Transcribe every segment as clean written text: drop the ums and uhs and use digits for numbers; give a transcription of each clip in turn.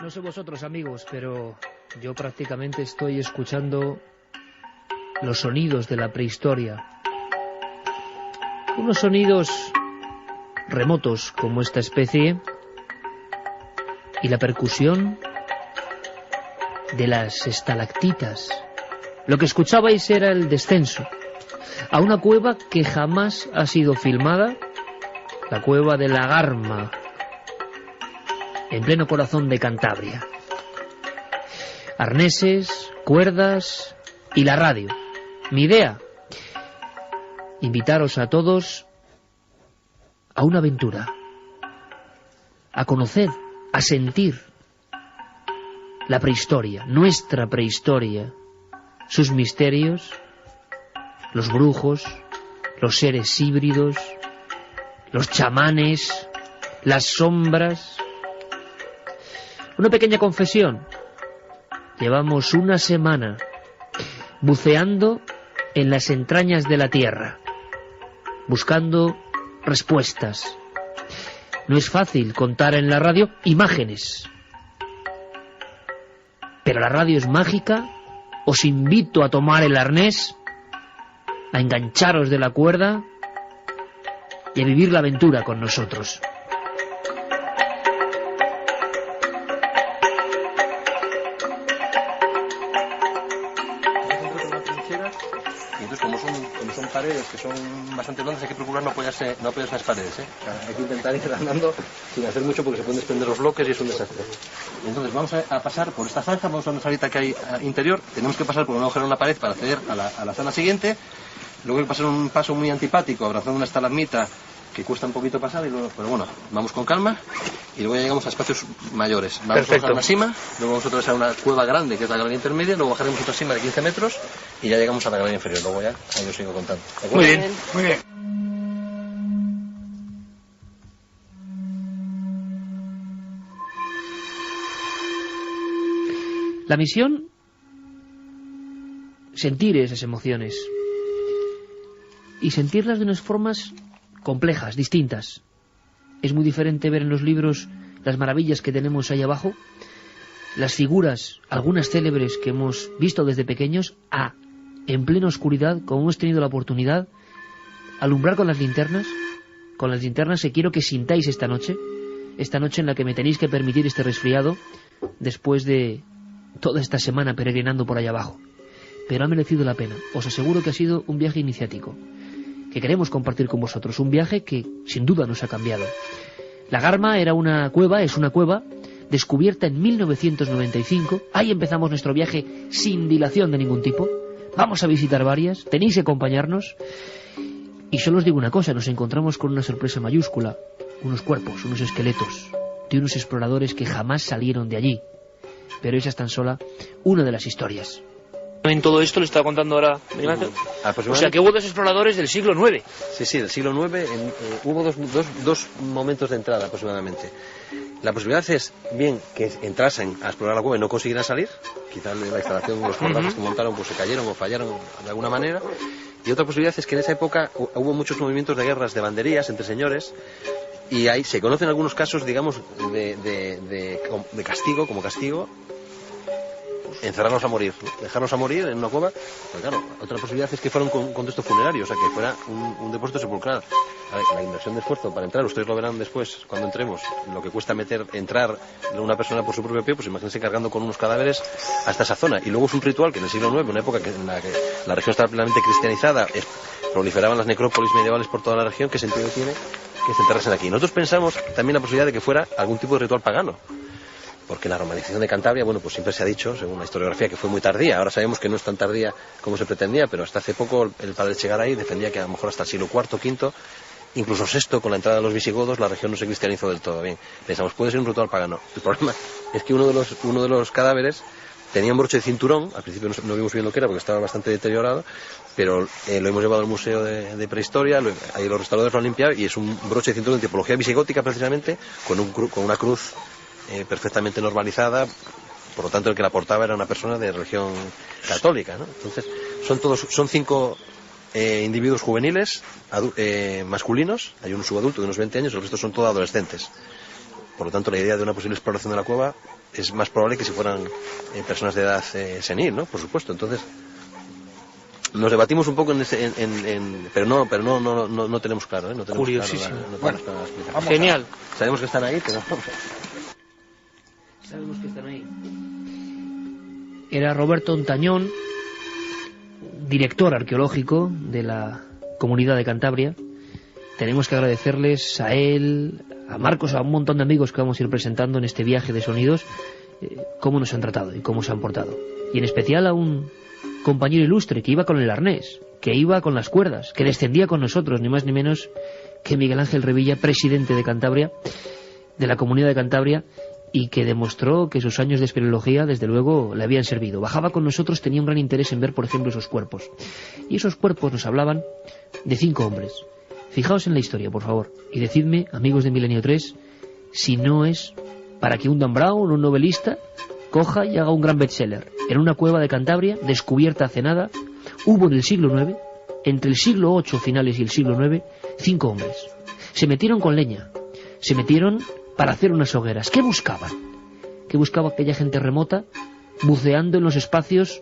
No sé vosotros, amigos, pero yo prácticamente estoy escuchando los sonidos de la prehistoria. Unos sonidos remotos como esta especie y la percusión de las estalactitas. Lo que escuchabais era el descenso a una cueva que jamás ha sido filmada, la cueva de la Garma, en pleno corazón de Cantabria. Arneses, cuerdas y la radio. Mi idea, invitaros a todos a una aventura, a conocer, a sentir la prehistoria, nuestra prehistoria, sus misterios, los brujos, los seres híbridos, los chamanes, las sombras. Una pequeña confesión. Llevamos una semana buceando en las entrañas de la Tierra, buscando respuestas. No es fácil contar en la radio imágenes, pero la radio es mágica. Os invito a tomar el arnés, a engancharos de la cuerda y a vivir la aventura con nosotros. Como son paredes que son bastante blandas, hay que procurar no apoyarse en las paredes, ¿eh? Hay que intentar ir andando sin hacer mucho porque se pueden desprender los bloques y es un desastre. Entonces vamos a pasar por esta zanja, vamos a una salita que hay interior, tenemos que pasar por un agujero en la pared para acceder a la sala siguiente, luego hay que pasar un paso muy antipático, abrazando una estalagmita que cuesta un poquito pasar, pero bueno, vamos con calma y luego ya llegamos a espacios mayores. Vamos a una cima, luego vamos otra vez a una cueva grande que es la galería intermedia, luego bajaremos otra cima de 15 metros y ya llegamos a la galería inferior, luego ya ahí os sigo contando. Muy bien, muy bien. La misión, sentir esas emociones y sentirlas de unas formas complejas, distintas. Es muy diferente ver en los libros las maravillas que tenemos ahí abajo, las figuras, algunas célebres que hemos visto desde pequeños, en plena oscuridad, como hemos tenido la oportunidad, alumbrar con las linternas que quiero que sintáis esta noche en la que me tenéis que permitir este resfriado después de toda esta semana peregrinando por allá abajo. Pero ha merecido la pena. Os aseguro que ha sido un viaje iniciático que queremos compartir con vosotros, un viaje que sin duda nos ha cambiado. La Garma es una cueva descubierta en 1995. Ahí empezamos nuestro viaje sin dilación de ningún tipo. Vamos a visitar varias, tenéis que acompañarnos. Y solo os digo una cosa, nos encontramos con una sorpresa mayúscula, unos cuerpos, unos esqueletos de unos exploradores que jamás salieron de allí. Pero esa es tan sola una de las historias. En todo esto le estaba contando ahora Ignacio. O sea que hubo dos exploradores del siglo IX. Sí, del siglo IX hubo dos momentos de entrada aproximadamente. La posibilidad es bien que entrasen a explorar la cueva y no consiguieran salir, quizás la instalación, los cordajes que montaron pues se cayeron o fallaron de alguna manera, y otra posibilidad es que en esa época hubo muchos movimientos de guerras de banderías entre señores, y ahí se conocen algunos casos, digamos, de castigo, como castigo, encerrarnos a morir, dejarnos a morir en una cueva. Pues claro, otra posibilidad es que fuera un contexto funerario, o sea, que fuera un depósito sepulcral. A ver, la inversión de esfuerzo para entrar, ustedes lo verán después cuando entremos, lo que cuesta entrar una persona por su propio pie, pues imagínense cargando con unos cadáveres hasta esa zona. Y luego es un ritual que en el siglo IX, una época en la que la región estaba plenamente cristianizada, proliferaban las necrópolis medievales por toda la región, ¿qué sentido tiene que se enterrasen aquí? Nosotros pensamos también la posibilidad de que fuera algún tipo de ritual pagano, porque la romanización de Cantabria, bueno, pues siempre se ha dicho, según la historiografía, que fue muy tardía. Ahora sabemos que no es tan tardía como se pretendía, pero hasta hace poco el padre Chegaray defendía que a lo mejor hasta el siglo IV, V, incluso VI, con la entrada de los visigodos, la región no se cristianizó del todo. Bien, pensamos, puede ser un ritual pagano. El problema es que uno de los cadáveres tenía un broche de cinturón. Al principio no vimos bien lo que era porque estaba bastante deteriorado, pero lo hemos llevado al Museo de Prehistoria, ahí los restauradores lo han limpiado, y es un broche de cinturón de tipología visigótica precisamente, con una cruz perfectamente normalizada. Por lo tanto, el que la portaba era una persona de religión católica, ¿no? Entonces, son 5 individuos juveniles, masculinos. Hay un subadulto de unos 20 años, los restos son todos adolescentes. Por lo tanto, la idea de una posible exploración de la cueva es más probable que si fueran personas de edad senil, ¿no? Por supuesto. Entonces, nos debatimos un poco pero no tenemos claro, ¿eh? No tenemos curiosísimo. Claro la explicación. Genial. Sabemos que están ahí, pero... Sabemos que están ahí. Era Roberto Ontañón, director arqueológico de la Comunidad de Cantabria. Tenemos que agradecerles a él, a Marcos, a un montón de amigos que vamos a ir presentando en este viaje de sonidos, cómo nos han tratado y cómo se han portado. Y en especial a un compañero ilustre que iba con el arnés, que iba con las cuerdas, que descendía con nosotros, ni más ni menos que Miguel Ángel Revilla, presidente de Cantabria, de la Comunidad de Cantabria, y que demostró que sus años de espeleología, desde luego, le habían servido. Bajaba con nosotros, tenía un gran interés en ver, por ejemplo, esos cuerpos. Y esos cuerpos nos hablaban de 5 hombres. Fijaos en la historia, por favor, y decidme, amigos de Milenio 3, si no es para que un Dan Brown, un novelista, coja y haga un gran bestseller. En una cueva de Cantabria, descubierta hace nada, hubo en el siglo IX, entre el siglo VIII finales y el siglo IX, 5 hombres. Se metieron con leña, se metieron para hacer unas hogueras. ¿Qué buscaban? ¿Qué buscaba aquella gente remota, buceando en los espacios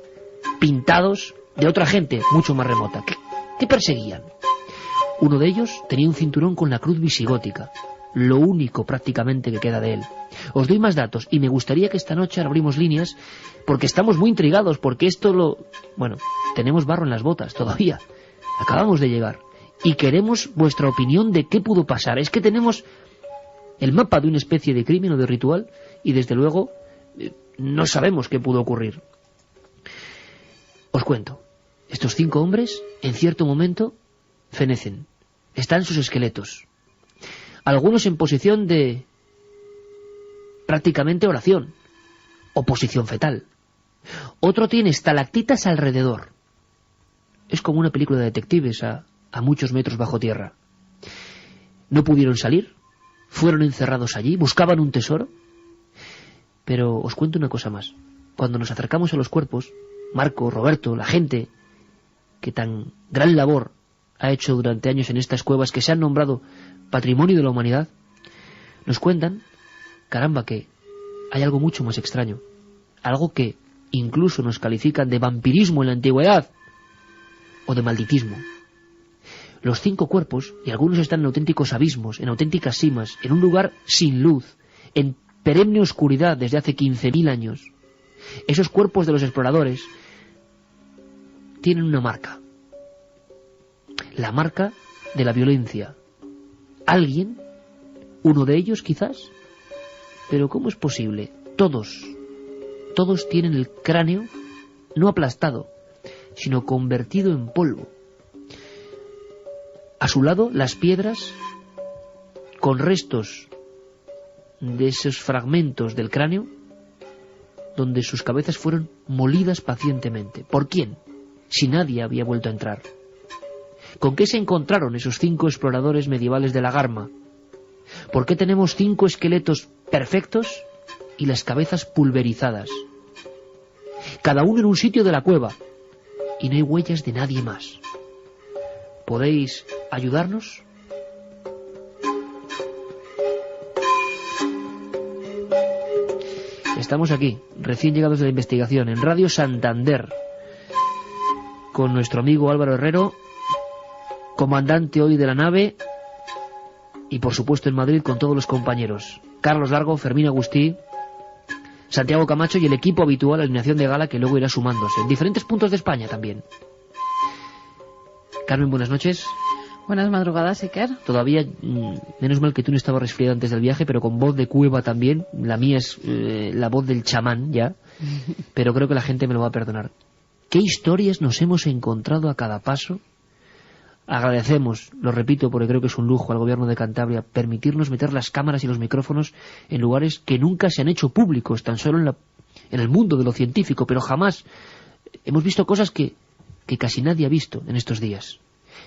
pintados de otra gente mucho más remota? ¿Qué perseguían? Uno de ellos tenía un cinturón con la cruz visigótica, lo único prácticamente que queda de él. Os doy más datos y me gustaría que esta noche abrimos líneas porque estamos muy intrigados, porque bueno, tenemos barro en las botas todavía. Acabamos de llegar y queremos vuestra opinión de qué pudo pasar. Es que tenemos el mapa de una especie de crimen o de ritual y desde luego no sabemos qué pudo ocurrir. Os cuento. Estos 5 hombres en cierto momento fenecen. Están sus esqueletos. Algunos en posición de prácticamente oración o posición fetal. Otro tiene estalactitas alrededor. Es como una película de detectives a muchos metros bajo tierra. No pudieron salir. Fueron encerrados allí, buscaban un tesoro. Pero os cuento una cosa más. Cuando nos acercamos a los cuerpos, Marco, Roberto, la gente que tan gran labor ha hecho durante años en estas cuevas que se han nombrado Patrimonio de la Humanidad, nos cuentan, caramba, que hay algo mucho más extraño. Algo que incluso nos califican de vampirismo en la antigüedad o de malditismo. Los 5 cuerpos, y algunos están en auténticos abismos, en auténticas simas, en un lugar sin luz, en perenne oscuridad desde hace 15.000 años. Esos cuerpos de los exploradores tienen una marca. La marca de la violencia. Alguien, uno de ellos quizás, pero ¿cómo es posible? Todos tienen el cráneo no aplastado, sino convertido en polvo. A su lado, las piedras con restos de esos fragmentos del cráneo donde sus cabezas fueron molidas pacientemente. ¿Por quién? Si nadie había vuelto a entrar. ¿Con qué se encontraron esos 5 exploradores medievales de la Garma? ¿Por qué tenemos 5 esqueletos perfectos y las cabezas pulverizadas? Cada uno en un sitio de la cueva y no hay huellas de nadie más. ¿Podéis ayudarnos? Estamos aquí, recién llegados de la investigación, en Radio Santander, con nuestro amigo Álvaro Herrero, comandante hoy de la nave, y por supuesto en Madrid con todos los compañeros. Carlos Largo, Fermín Agustí, Santiago Camacho y el equipo habitual, alineación de gala que luego irá sumándose, en diferentes puntos de España también. Carmen, buenas noches. Buenas madrugadas, Iker. Todavía, menos mal que tú no estabas resfriado antes del viaje, pero con voz de cueva también. La mía es la voz del chamán ya, pero creo que la gente me lo va a perdonar. ¿Qué historias nos hemos encontrado a cada paso? Agradecemos, lo repito porque creo que es un lujo al gobierno de Cantabria, permitirnos meter las cámaras y los micrófonos en lugares que nunca se han hecho públicos, tan solo en el mundo de lo científico, pero jamás hemos visto cosas que casi nadie ha visto en estos días.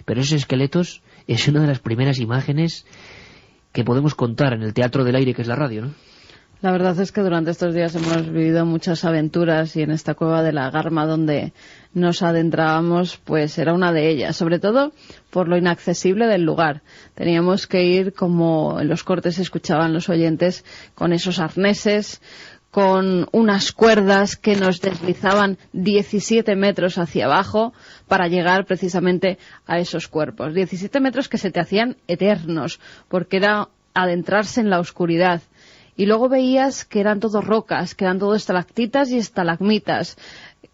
Pero esos esqueletos es una de las primeras imágenes que podemos contar en el teatro del aire que es la radio, ¿no? La verdad es que durante estos días hemos vivido muchas aventuras y en esta cueva de la Garma donde nos adentrábamos, pues era una de ellas, sobre todo por lo inaccesible del lugar. Teníamos que ir, como en los cortes escuchaban los oyentes, con esos arneses, con unas cuerdas que nos deslizaban 17 metros hacia abajo para llegar precisamente a esos cuerpos. 17 metros que se te hacían eternos, porque era adentrarse en la oscuridad. Y luego veías que eran todo rocas, que eran todo estalactitas y estalagmitas,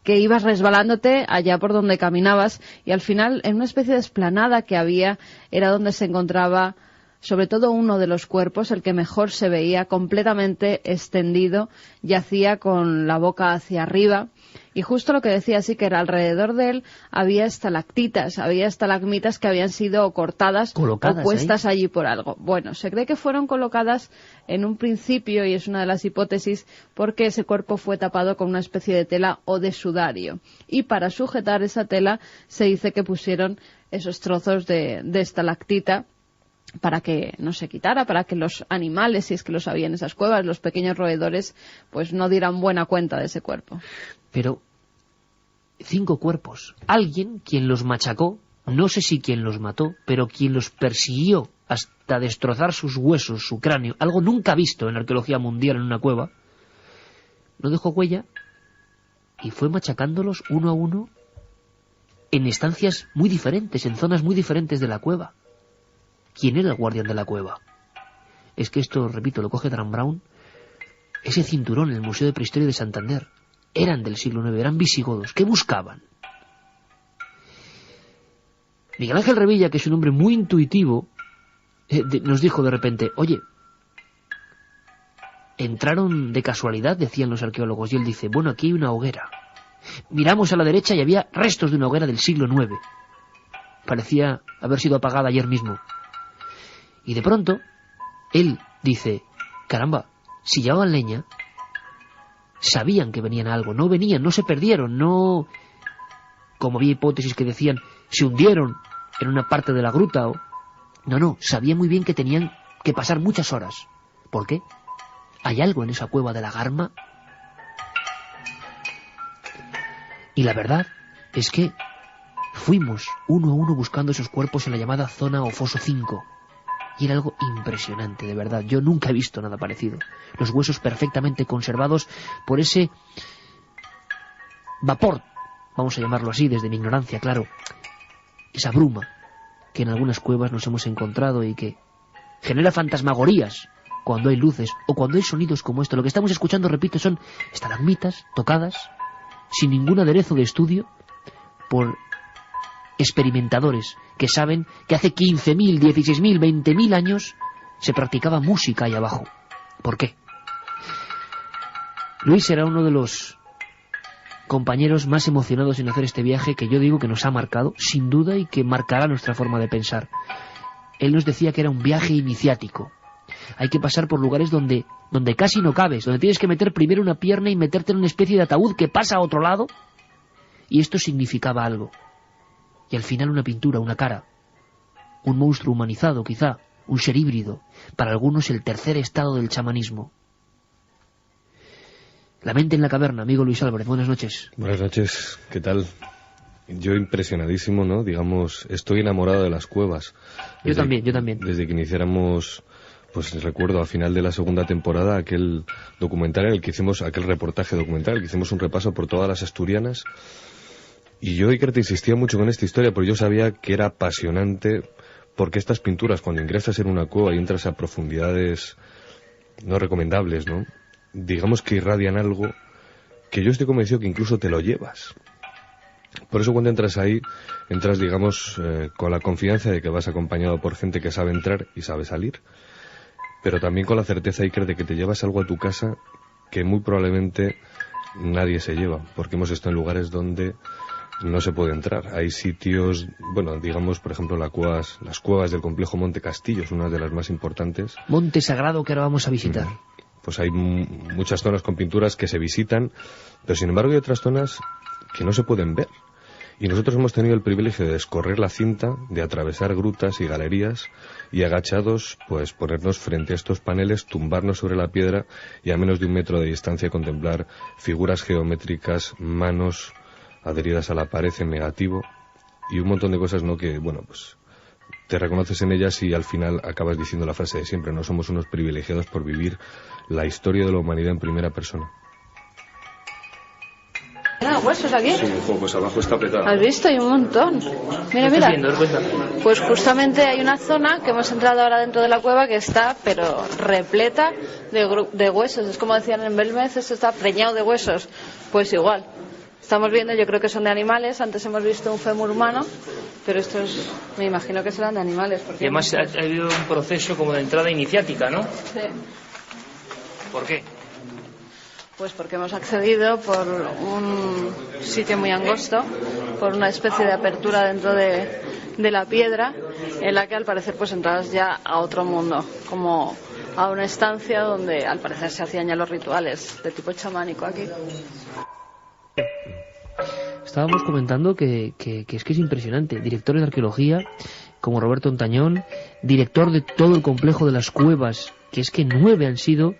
que ibas resbalándote allá por donde caminabas, y al final, en una especie de explanada que había, era donde se encontraba sobre todo uno de los cuerpos, el que mejor se veía, completamente extendido, yacía con la boca hacia arriba, y justo lo que decía sí que era alrededor de él había estalactitas, había estalagmitas que habían sido cortadas colocadas, o puestas allí por algo. Bueno, se cree que fueron colocadas en un principio, y es una de las hipótesis, porque ese cuerpo fue tapado con una especie de tela o de sudario, y para sujetar esa tela se dice que pusieron esos trozos de estalactita para que no se quitara, para que los animales, si es que los había en esas cuevas, los pequeños roedores, pues no dieran buena cuenta de ese cuerpo. Pero 5 cuerpos. Alguien quien los machacó, no sé si quien los mató, pero quien los persiguió hasta destrozar sus huesos, su cráneo, algo nunca visto en la arqueología mundial en una cueva, no dejó huella y fue machacándolos uno a uno en estancias muy diferentes, en zonas muy diferentes de la cueva. ¿Quién era el guardián de la cueva? Es que esto, repito, lo coge Dan Brown. Ese cinturón en el Museo de Prehistoria de Santander. Eran del siglo IX, eran visigodos. ¿Qué buscaban? Miguel Ángel Revilla, que es un hombre muy intuitivo, nos dijo de repente, oye, entraron de casualidad, decían los arqueólogos, y él dice, bueno, aquí hay una hoguera. Miramos a la derecha y había restos de una hoguera del siglo IX. Parecía haber sido apagada ayer mismo. Y de pronto, él dice, caramba, si llevaban leña, sabían que venían a algo, no venían, no se perdieron, no, como había hipótesis que decían, se hundieron en una parte de la gruta, no, sabían muy bien que tenían que pasar muchas horas. ¿Por qué? ¿Hay algo en esa cueva de la Garma? Y la verdad es que fuimos uno a uno buscando esos cuerpos en la llamada zona o foso 5. Y era algo impresionante, de verdad. Yo nunca he visto nada parecido. Los huesos perfectamente conservados por ese vapor, vamos a llamarlo así, desde mi ignorancia, claro. Esa bruma que en algunas cuevas nos hemos encontrado y que genera fantasmagorías cuando hay luces o cuando hay sonidos como esto. Lo que estamos escuchando, repito, son estalagmitas tocadas sin ningún aderezo de estudio por experimentadores que saben que hace 15.000, 16.000, 20.000 años se practicaba música ahí abajo. ¿Por qué? Luis era uno de los compañeros más emocionados en hacer este viaje, que yo digo que nos ha marcado, sin duda, y que marcará nuestra forma de pensar. Él nos decía que era un viaje iniciático. Hay que pasar por lugares donde casi no cabes, donde tienes que meter primero una pierna y meterte en una especie de ataúd que pasa a otro lado, y esto significaba algo. Y al final una pintura, una cara, un monstruo humanizado quizá, un ser híbrido, para algunos el tercer estado del chamanismo. La mente en la caverna, amigo Luis Álvarez, buenas noches. Buenas noches, ¿qué tal? Yo impresionadísimo, ¿no? Digamos, estoy enamorado de las cuevas. Yo también. Desde que iniciáramos, pues recuerdo al final de la segunda temporada aquel documental en el que hicimos, aquel reportaje documental, en el que hicimos un repaso por todas las asturianas. Y yo, Iker, te insistía mucho con esta historia, porque yo sabía que era apasionante, porque estas pinturas, cuando ingresas en una cueva y entras a profundidades no recomendables, ¿no? Digamos que irradian algo que yo estoy convencido que incluso te lo llevas. Por eso cuando entras ahí, entras, digamos, con la confianza de que vas acompañado por gente que sabe entrar y sabe salir, pero también con la certeza, Iker, de que te llevas algo a tu casa que muy probablemente nadie se lleva, porque hemos estado en lugares donde no se puede entrar. Hay sitios, bueno, digamos, por ejemplo, las cuevas del complejo Monte Castillo, es una de las más importantes. Monte Sagrado, que ahora vamos a visitar. Pues hay muchas zonas con pinturas que se visitan, pero sin embargo hay otras zonas que no se pueden ver. Y nosotros hemos tenido el privilegio de descorrer la cinta, de atravesar grutas y galerías y agachados, pues ponernos frente a estos paneles, tumbarnos sobre la piedra y a menos de 1 metro de distancia contemplar figuras geométricas, manos adheridas a la pared en negativo y un montón de cosas, ¿no?, que, bueno, pues te reconoces en ellas y al final acabas diciendo la frase de siempre: no somos unos privilegiados por vivir la historia de la humanidad en primera persona. ¿Huesos aquí? Sí, pues abajo está apretado. ¿Has visto? Hay un montón. Mira, mira. Pues justamente hay una zona que hemos entrado ahora dentro de la cueva que está, pero repleta de huesos. Es como decían en Belmez, esto está preñado de huesos. Pues igual. Estamos viendo, yo creo que son de animales. Antes hemos visto un fémur humano, pero estos me imagino que serán de animales. Porque y además ha habido un proceso como de entrada iniciática, ¿no? Sí. ¿Por qué? Pues porque hemos accedido por un sitio muy angosto, por una especie de apertura dentro de la piedra, en la que al parecer pues entrabas ya a otro mundo, como a una estancia donde al parecer se hacían ya los rituales de tipo chamánico aquí. Estábamos comentando que es impresionante. Directores de arqueología como Roberto Ontañón, director de todo el complejo de las cuevas, que es que 9 han sido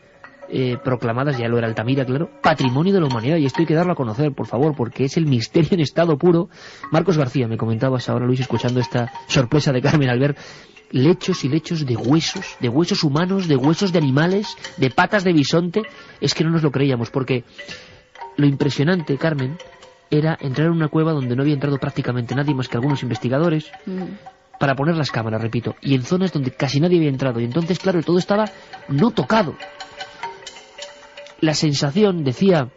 proclamadas, ya lo era Altamira, claro, patrimonio de la humanidad, y esto hay que darlo a conocer, por favor, porque es el misterio en estado puro. Marcos García, me comentabas ahora, Luis, escuchando esta sorpresa de Carmen al ver lechos y lechos de huesos humanos, de huesos de animales, de patas de bisonte. Es que no nos lo creíamos, porque lo impresionante, Carmen, era entrar en una cueva donde no había entrado prácticamente nadie más que algunos investigadores, para poner las cámaras, repito, y en zonas donde casi nadie había entrado, y entonces, claro, todo estaba no tocado. La sensación, decía,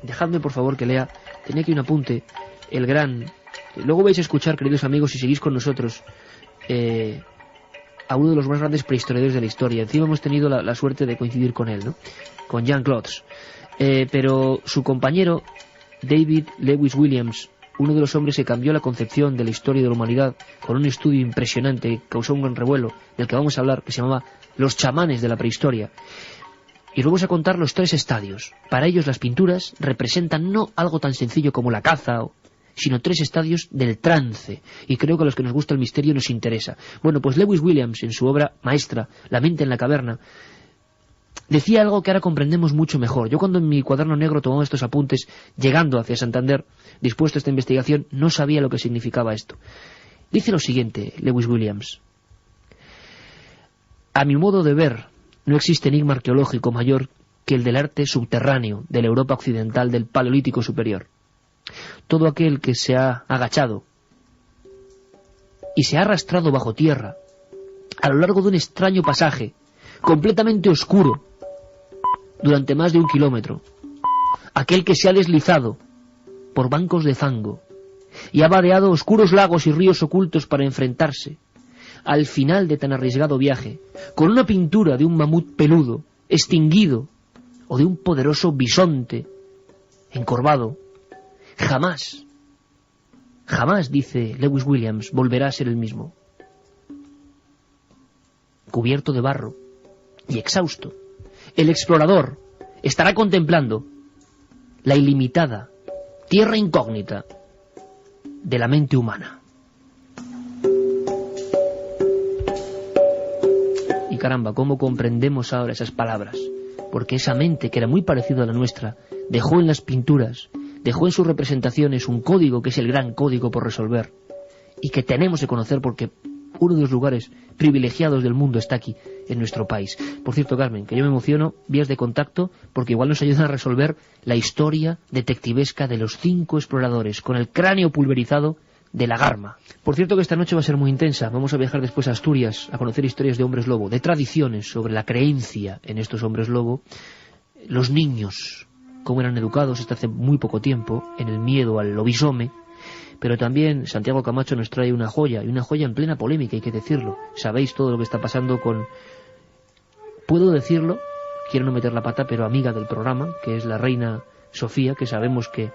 dejadme por favor que lea, tenía aquí un apunte, el gran, luego vais a escuchar, queridos amigos, si seguís con nosotros, a uno de los más grandes prehistoriadores de la historia. Encima hemos tenido la suerte de coincidir con él, ¿no?, con Jean Clods, pero su compañero David Lewis Williams, uno de los hombres que cambió la concepción de la historia de la humanidad con un estudio impresionante que causó un gran revuelo, del que vamos a hablar, que se llamaba Los chamanes de la prehistoria. Y luego vamos a contar los 3 estadios. Para ellos las pinturas representan no algo tan sencillo como la caza, sino 3 estadios del trance. Y creo que a los que nos gusta el misterio nos interesa. Bueno, pues Lewis Williams, en su obra maestra, La mente en la caverna, decía algo que ahora comprendemos mucho mejor. Yo cuando en mi cuaderno negro tomaba estos apuntes, llegando hacia Santander, dispuesto a esta investigación, no sabía lo que significaba esto. Dice lo siguiente, Lewis Williams: a mi modo de ver, no existe enigma arqueológico mayor que el del arte subterráneo de la Europa occidental del Paleolítico superior. Todo aquel que se ha agachado y se ha arrastrado bajo tierra a lo largo de un extraño pasaje completamente oscuro durante más de 1 kilómetro, aquel que se ha deslizado por bancos de fango y ha vadeado oscuros lagos y ríos ocultos para enfrentarse al final de tan arriesgado viaje, con una pintura de un mamut peludo, extinguido, o de un poderoso bisonte encorvado, jamás, dice Lewis Williams, volverá a ser el mismo. Cubierto de barro y exhausto, el explorador estará contemplando la ilimitada tierra incógnita de la mente humana. Y caramba, ¿cómo comprendemos ahora esas palabras? Porque esa mente, que era muy parecida a la nuestra, dejó en las pinturas, dejó en sus representaciones un código que es el gran código por resolver, y que tenemos que conocer porque uno de los lugares privilegiados del mundo está aquí, en nuestro país. Por cierto, Carmen, que yo me emociono, vías de contacto, porque igual nos ayudan a resolver la historia detectivesca de los 5 exploradores, con el cráneo pulverizado de la Garma. Por cierto que esta noche va a ser muy intensa. Vamos a viajar después a Asturias a conocer historias de hombres lobo, de tradiciones sobre la creencia en estos hombres lobo, los niños, cómo eran educados hasta hace muy poco tiempo, en el miedo al lobisome. Pero también Santiago Camacho nos trae una joya, y una joya en plena polémica, hay que decirlo. Sabéis todo lo que está pasando con... Puedo decirlo, quiero no meter la pata, pero amiga del programa, que es la reina Sofía, que sabemos que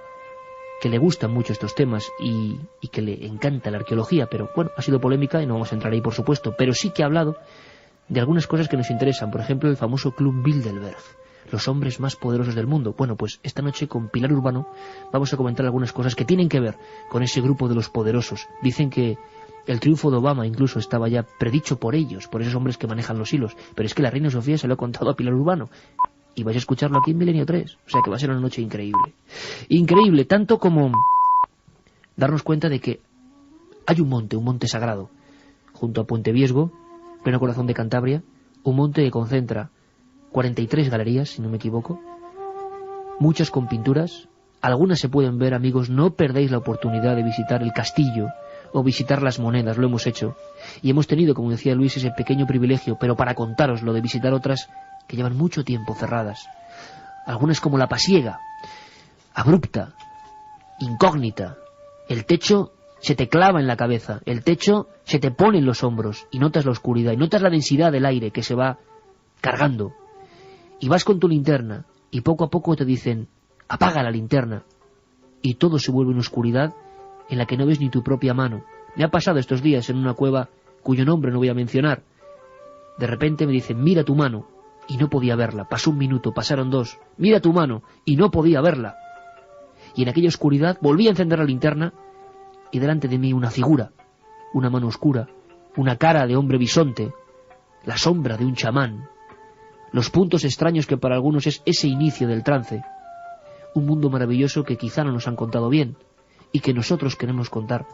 le gustan mucho estos temas y que le encanta la arqueología, pero bueno, ha sido polémica y no vamos a entrar ahí, por supuesto, pero sí que ha hablado de algunas cosas que nos interesan. Por ejemplo, el famoso Club Bilderberg, los hombres más poderosos del mundo. Bueno, pues esta noche con Pilar Urbano vamos a comentar algunas cosas que tienen que ver con ese grupo de los poderosos. Dicen que el triunfo de Obama incluso estaba ya predicho por ellos, por esos hombres que manejan los hilos. Pero es que la reina Sofía se lo ha contado a Pilar Urbano. Y vais a escucharlo aquí en Milenio 3. O sea que va a ser una noche increíble. Increíble, tanto como darnos cuenta de que hay un monte sagrado, junto a Puente Viesgo, pleno corazón de Cantabria, un monte que concentra 43 galerías, si no me equivoco, muchas con pinturas, algunas se pueden ver, amigos, no perdéis la oportunidad de visitar el castillo o visitar las monedas, lo hemos hecho, y hemos tenido, como decía Luis, ese pequeño privilegio, pero para contaros lo de visitar otras que llevan mucho tiempo cerradas, algunas como la Pasiega, abrupta, incógnita, el techo se te clava en la cabeza, el techo se te pone en los hombros y notas la oscuridad, y notas la densidad del aire que se va cargando. Y vas con tu linterna y poco a poco te dicen, apaga la linterna. Y todo se vuelve una oscuridad en la que no ves ni tu propia mano. Me ha pasado estos días en una cueva cuyo nombre no voy a mencionar. De repente me dicen, mira tu mano, y no podía verla. Pasó un minuto, pasaron 2, mira tu mano, y no podía verla. Y en aquella oscuridad volví a encender la linterna y delante de mí una figura, una mano oscura, una cara de hombre bisonte, la sombra de un chamán, los puntos extraños que para algunos es ese inicio del trance, un mundo maravilloso que quizá no nos han contado bien y que nosotros queremos contar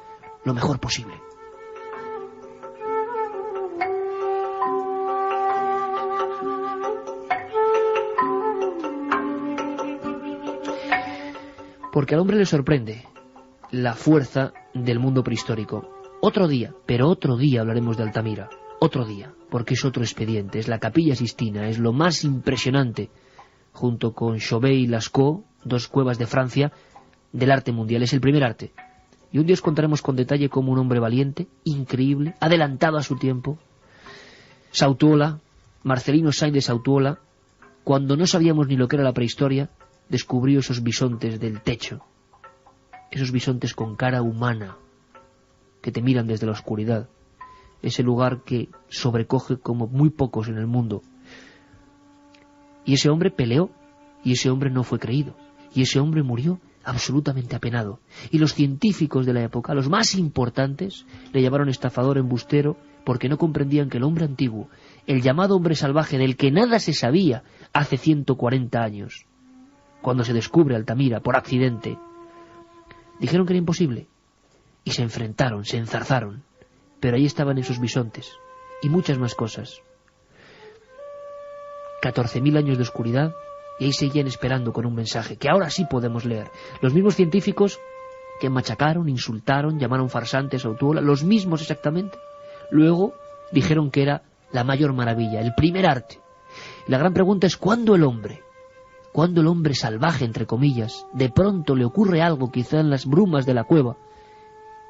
lo mejor posible. Porque al hombre le sorprende la fuerza del mundo prehistórico. Otro día, pero otro día hablaremos de Altamira. Otro día, porque es otro expediente. Es la Capilla Sistina, es lo más impresionante, junto con Chauvet y Lascaux, 2 cuevas de Francia, del arte mundial. Es el primer arte. Y un día os contaremos con detalle cómo un hombre valiente, increíble, adelantado a su tiempo, Sautuola, Marcelino Sainz de Sautuola, cuando no sabíamos ni lo que era la prehistoria, descubrió esos bisontes del techo. Esos bisontes con cara humana, que te miran desde la oscuridad. Ese lugar que sobrecoge como muy pocos en el mundo. Y ese hombre peleó, y ese hombre no fue creído, y ese hombre murió absolutamente apenado. Y los científicos de la época, los más importantes, le llamaron estafador, embustero, porque no comprendían que el hombre antiguo, el llamado hombre salvaje del que nada se sabía hace 140 años, cuando se descubre Altamira por accidente, dijeron que era imposible, y se enfrentaron, se enzarzaron, pero ahí estaban esos bisontes, y muchas más cosas. 14.000 años de oscuridad, y ahí seguían esperando con un mensaje, que ahora sí podemos leer. Los mismos científicos que machacaron, insultaron, llamaron farsantes a Sautuola, los mismos exactamente, luego dijeron que era la mayor maravilla, el primer arte. Y la gran pregunta es, ¿cuándo el hombre salvaje, entre comillas, de pronto le ocurre algo quizá en las brumas de la cueva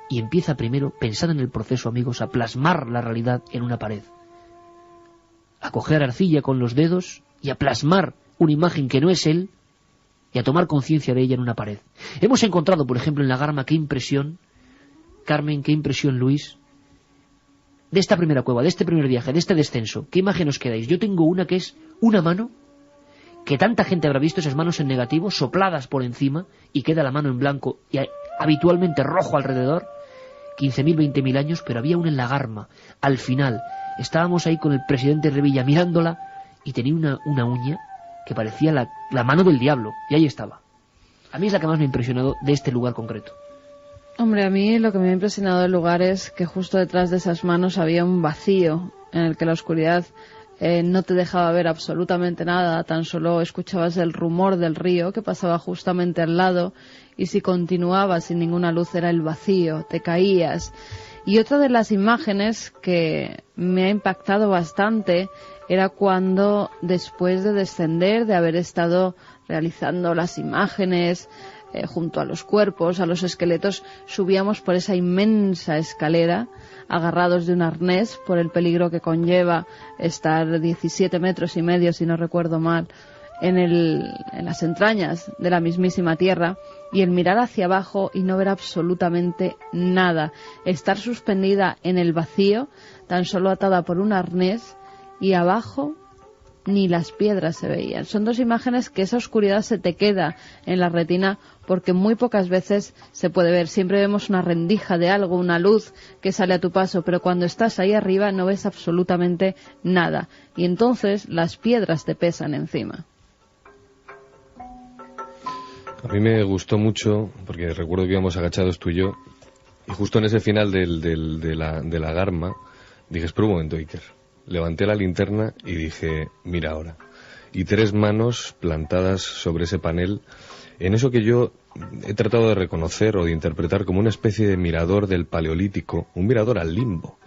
y empieza primero, pensad en el proceso, amigos, a plasmar la realidad en una pared, a coger arcilla con los dedos y a plasmar una imagen que no es él y a tomar conciencia de ella en una pared? Hemos encontrado, por ejemplo, en la Garma, qué impresión, Carmen, qué impresión, Luis, de esta primera cueva, de este primer viaje, de este descenso. ¿Qué imagen os quedáis? Yo tengo una que es una mano, que tanta gente habrá visto, esas manos en negativo, sopladas por encima, y queda la mano en blanco y habitualmente rojo alrededor, 15.000, 20.000 años, pero había una en la Garma, al final. Estábamos ahí con el presidente Revilla mirándola y tenía una uña que parecía la mano del diablo, y ahí estaba. A mí es la que más me ha impresionado de este lugar concreto. Hombre, a mí lo que me ha impresionado del lugar es que justo detrás de esas manos había un vacío en el que la oscuridad no te dejaba ver absolutamente nada, tan solo escuchabas el rumor del río que pasaba justamente al lado, y si continuabas sin ninguna luz era el vacío, te caías. Y otra de las imágenes que me ha impactado bastante era cuando, después de descender, de haber estado realizando las imágenes junto a los cuerpos, a los esqueletos, subíamos por esa inmensa escalera, agarrados de un arnés por el peligro que conlleva estar 17 metros y medio, si no recuerdo mal, en las entrañas de la mismísima tierra, y el mirar hacia abajo y no ver absolutamente nada, estar suspendida en el vacío, tan solo atada por un arnés, y abajo ni las piedras se veían. Son dos imágenes que esa oscuridad se te queda en la retina porque muy pocas veces se puede ver. Siempre vemos una rendija de algo, una luz que sale a tu paso, pero cuando estás ahí arriba no ves absolutamente nada. Y entonces las piedras te pesan encima. A mí me gustó mucho, porque recuerdo que íbamos agachados tú y yo, y justo en ese final de la garma, dije, espera un momento, Iker. Levanté la linterna y dije, mira ahora. Y 3 manos plantadas sobre ese panel, en eso que yo he tratado de reconocer o de interpretar como una especie de mirador del Paleolítico, un mirador al limbo.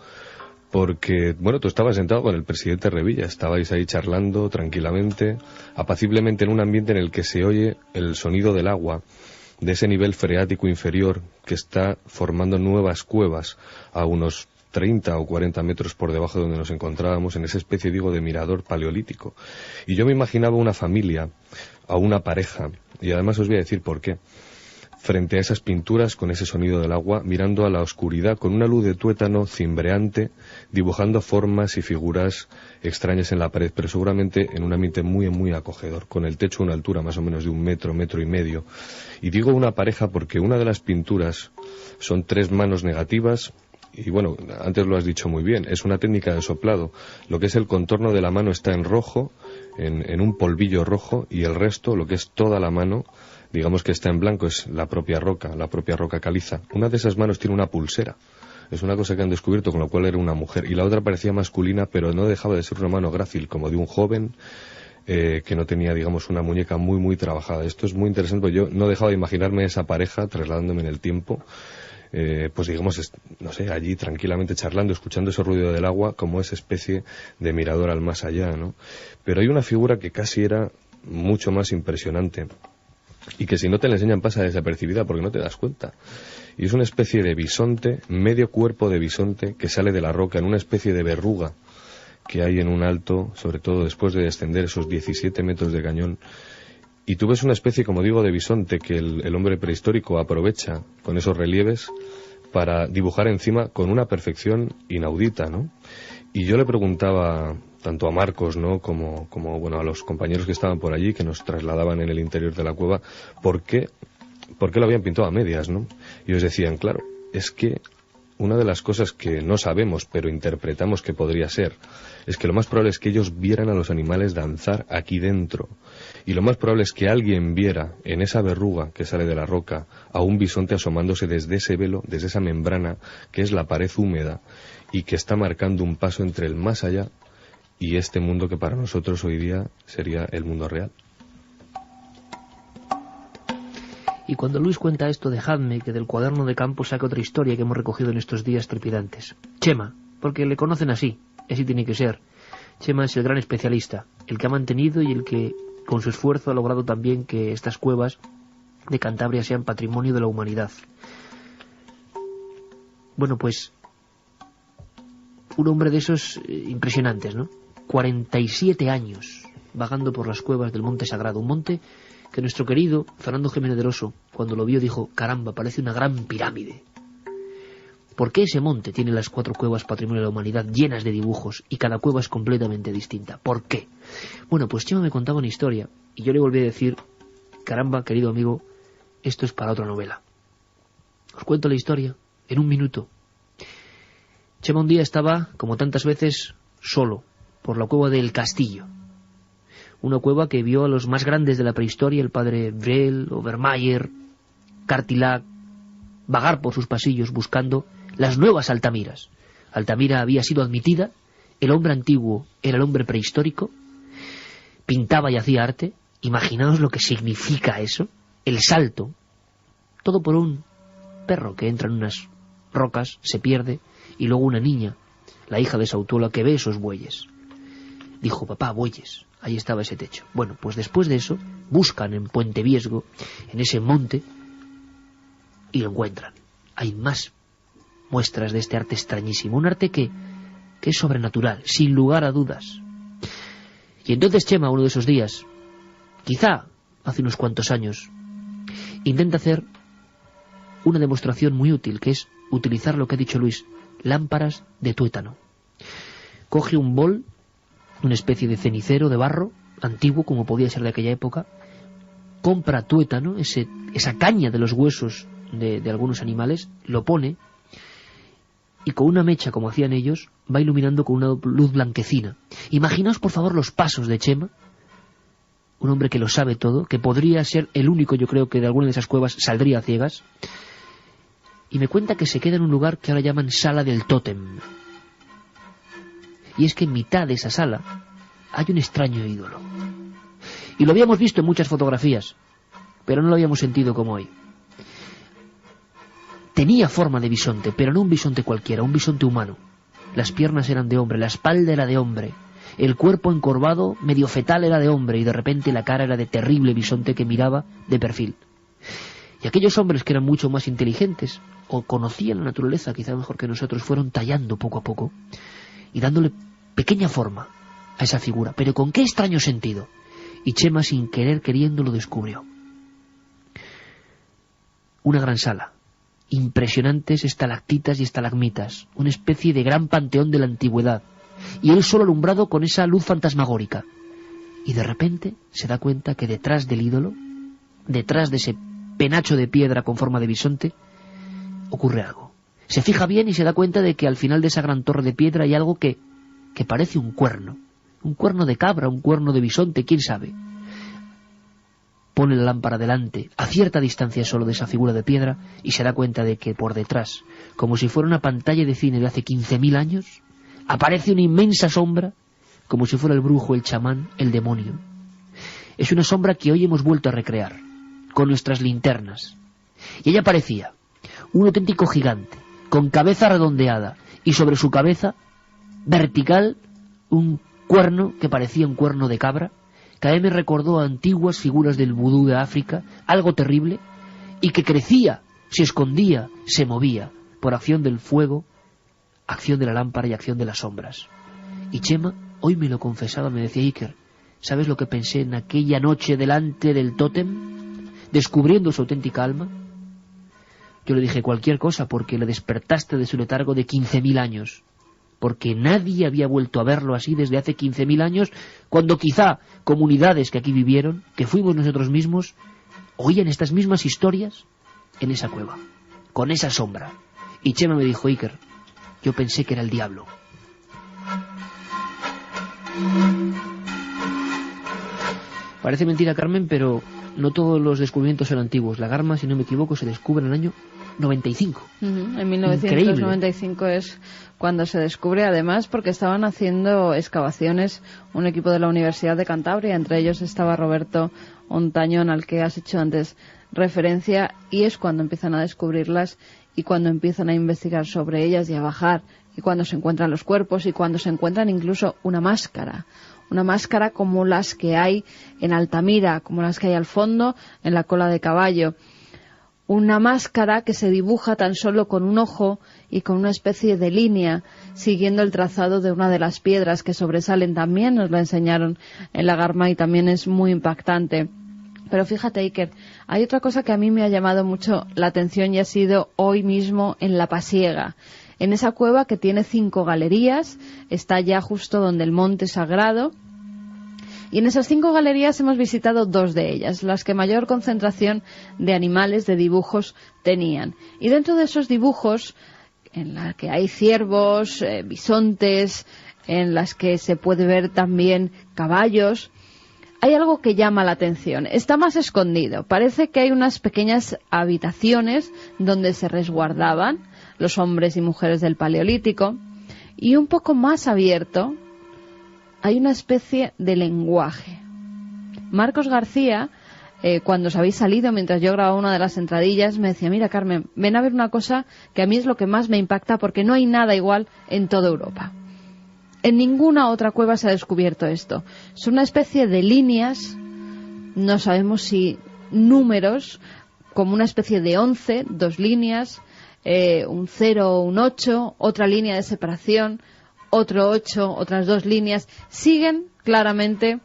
Porque, bueno, tú estabas sentado con el presidente Revilla, estabais ahí charlando tranquilamente, apaciblemente en un ambiente en el que se oye el sonido del agua, de ese nivel freático inferior que está formando nuevas cuevas a unos 30 o 40 metros por debajo de donde nos encontrábamos, en esa especie, digo, de mirador paleolítico. Y yo me imaginaba una familia, a una pareja, y además os voy a decir por qué, frente a esas pinturas con ese sonido del agua, mirando a la oscuridad con una luz de tuétano cimbreante, dibujando formas y figuras extrañas en la pared, pero seguramente en un ambiente muy, muy acogedor, con el techo a una altura más o menos de 1 metro, 1,5 metros. Y digo una pareja porque una de las pinturas son 3 manos negativas. Y bueno, antes lo has dicho muy bien, es una técnica de soplado. Lo que es el contorno de la mano está en rojo, en un polvillo rojo, y el resto, lo que es toda la mano, digamos que está en blanco, es la propia roca caliza. Una de esas manos tiene una pulsera. Es una cosa que han descubierto, con lo cual era una mujer. Y la otra parecía masculina, pero no dejaba de ser una mano grácil, como de un joven que no tenía, digamos, una muñeca muy, muy trabajada. Esto es muy interesante, porque yo no dejaba de imaginarme esa pareja trasladándome en el tiempo. Pues digamos, no sé, allí tranquilamente charlando, escuchando ese ruido del agua como esa especie de mirador al más allá, ¿no? Pero hay una figura que casi era mucho más impresionante y que si no te la enseñan pasa desapercibida porque no te das cuenta. Y es una especie de bisonte, medio cuerpo de bisonte que sale de la roca en una especie de verruga que hay en un alto, sobre todo después de descender esos 17 metros de cañón. Y tú ves una especie, como digo, de bisonte que el hombre prehistórico aprovecha con esos relieves para dibujar encima con una perfección inaudita, ¿no? Y yo le preguntaba tanto a Marcos, ¿no?, como bueno, a los compañeros que estaban por allí, que nos trasladaban en el interior de la cueva, ¿por qué lo habían pintado a medias, no? Y ellos decían, claro, es que una de las cosas que no sabemos, pero interpretamos que podría ser, es que lo más probable es que ellos vieran a los animales danzar aquí dentro. Y lo más probable es que alguien viera en esa verruga que sale de la roca a un bisonte asomándose desde ese velo, desde esa membrana que es la pared húmeda y que está marcando un paso entre el más allá y este mundo que para nosotros hoy día sería el mundo real. Y cuando Luis cuenta esto, dejadme que del cuaderno de campo saque otra historia que hemos recogido en estos días trepidantes. Chema, porque le conocen así tiene que ser. Chema es el gran especialista, el que ha mantenido y el que con su esfuerzo ha logrado también que estas cuevas de Cantabria sean patrimonio de la humanidad. Bueno, pues un hombre de esos impresionantes, ¿no? 47 años vagando por las cuevas del Monte Sagrado, un monte que nuestro querido Fernando Jiménez del Oso, cuando lo vio, dijo, caramba, parece una gran pirámide. ¿Por qué ese monte tiene las 4 cuevas patrimonio de la humanidad llenas de dibujos y cada cueva es completamente distinta? ¿Por qué? Bueno, pues Chema me contaba una historia y yo le volví a decir, caramba, querido amigo, esto es para otra novela. Os cuento la historia en 1 minuto. Chema un día estaba, como tantas veces, solo, por la cueva del Castillo. Una cueva que vio a los más grandes de la prehistoria, el padre Brel, Obermayer, Cartilac, vagar por sus pasillos buscando las nuevas Altamiras. Altamira había sido admitida, el hombre antiguo era el hombre prehistórico, pintaba y hacía arte. Imaginaos lo que significa eso, el salto, todo por un perro que entra en unas rocas, se pierde, y luego una niña, la hija de Sautuola, que ve esos bueyes. Dijo, papá, bueyes, ahí estaba ese techo. Bueno, pues después de eso, buscan en Puente Viesgo, en ese monte, y lo encuentran. Hay más muestras de este arte extrañísimo, un arte que es sobrenatural, sin lugar a dudas. Y entonces Chema, uno de esos días, quizá hace unos cuantos años, intenta hacer una demostración muy útil, que es utilizar lo que ha dicho Luis, lámparas de tuétano. Coge un bol una especie de cenicero de barro, antiguo como podía ser de aquella época, compra tuétano, esa caña de los huesos de algunos animales, lo pone, y con una mecha, como hacían ellos, va iluminando con una luz blanquecina. Imaginaos, por favor, los pasos de Chema, un hombre que lo sabe todo, que podría ser el único, yo creo, que de alguna de esas cuevas saldría a ciegas, y me cuenta que se queda en un lugar que ahora llaman Sala del Tótem. Y es que en mitad de esa sala hay un extraño ídolo. Y lo habíamos visto en muchas fotografías, pero no lo habíamos sentido como hoy. Tenía forma de bisonte, pero no un bisonte cualquiera, un bisonte humano. Las piernas eran de hombre, la espalda era de hombre, el cuerpo encorvado, medio fetal, era de hombre, y de repente la cara era de terrible bisonte que miraba de perfil. Y aquellos hombres que eran mucho más inteligentes, o conocían la naturaleza quizá mejor que nosotros, fueron tallando poco a poco y dándole pequeña forma a esa figura. Pero ¿con qué extraño sentido? Y Chema, sin querer queriendo, lo descubrió. Una gran sala, impresionantes estalactitas y estalagmitas, una especie de gran panteón de la antigüedad, y él solo alumbrado con esa luz fantasmagórica. Y de repente se da cuenta que detrás del ídolo, detrás de ese penacho de piedra con forma de bisonte, ocurre algo. Se fija bien y se da cuenta de que al final de esa gran torre de piedra hay algo que parece un cuerno de cabra, un cuerno de bisonte, quién sabe. Pone la lámpara delante, a cierta distancia solo de esa figura de piedra, y se da cuenta de que por detrás, como si fuera una pantalla de cine de hace 15.000 años, aparece una inmensa sombra, como si fuera el brujo, el chamán, el demonio. Es una sombra que hoy hemos vuelto a recrear, con nuestras linternas. Y ella parecía un auténtico gigante, con cabeza redondeada, y sobre su cabeza, vertical, un cuerno que parecía un cuerno de cabra, que a mí me recordó a antiguas figuras del vudú de África, algo terrible, y que crecía, se escondía, se movía, por acción del fuego, acción de la lámpara y acción de las sombras. Y Chema, hoy me lo confesaba, me decía: Iker, ¿sabes lo que pensé en aquella noche delante del tótem, descubriendo su auténtica alma? Yo le dije: cualquier cosa, porque le despertaste de su letargo de 15.000 años. Porque nadie había vuelto a verlo así desde hace 15.000 años, cuando quizá comunidades que aquí vivieron, que fuimos nosotros mismos, oían estas mismas historias en esa cueva, con esa sombra. Y Chema me dijo: Iker, yo pensé que era el diablo. Parece mentira, Carmen, pero no todos los descubrimientos son antiguos. La Garma, si no me equivoco, se descubre en el año 95. En 1995 Increíble. Es cuando se descubre, además porque estaban haciendo excavaciones un equipo de la Universidad de Cantabria, entre ellos estaba Roberto Ontañón, al que has hecho antes referencia, y es cuando empiezan a descubrirlas y cuando empiezan a investigar sobre ellas y a bajar, y cuando se encuentran los cuerpos y cuando se encuentran incluso una máscara como las que hay en Altamira, como las que hay al fondo en la Cola de Caballo. Una máscara que se dibuja tan solo con un ojo y con una especie de línea, siguiendo el trazado de una de las piedras que sobresalen. También nos la enseñaron en la Garma y también es muy impactante. Pero fíjate, Iker, hay otra cosa que a mí me ha llamado mucho la atención y ha sido hoy mismo en La Pasiega. En esa cueva que tiene 5 galerías, está ya justo donde el monte sagrado. Y en esas 5 galerías hemos visitado 2 de ellas, las que mayor concentración de animales, de dibujos tenían. Y dentro de esos dibujos, en las que hay ciervos, bisontes, en las que se puede ver también caballos, hay algo que llama la atención. Está más escondido. Parece que hay unas pequeñas habitaciones donde se resguardaban los hombres y mujeres del Paleolítico. Y un poco más abierto hay una especie de lenguaje. Marcos García, cuando os habéis salido, mientras yo grababa una de las entradillas, me decía: mira, Carmen, ven a ver una cosa que a mí es lo que más me impacta, porque no hay nada igual en toda Europa. En ninguna otra cueva se ha descubierto esto. Es una especie de líneas, no sabemos si números, como una especie de 11, 2 líneas, un 0, un 8, otra línea de separación, otro 8, otras 2 líneas, siguen claramente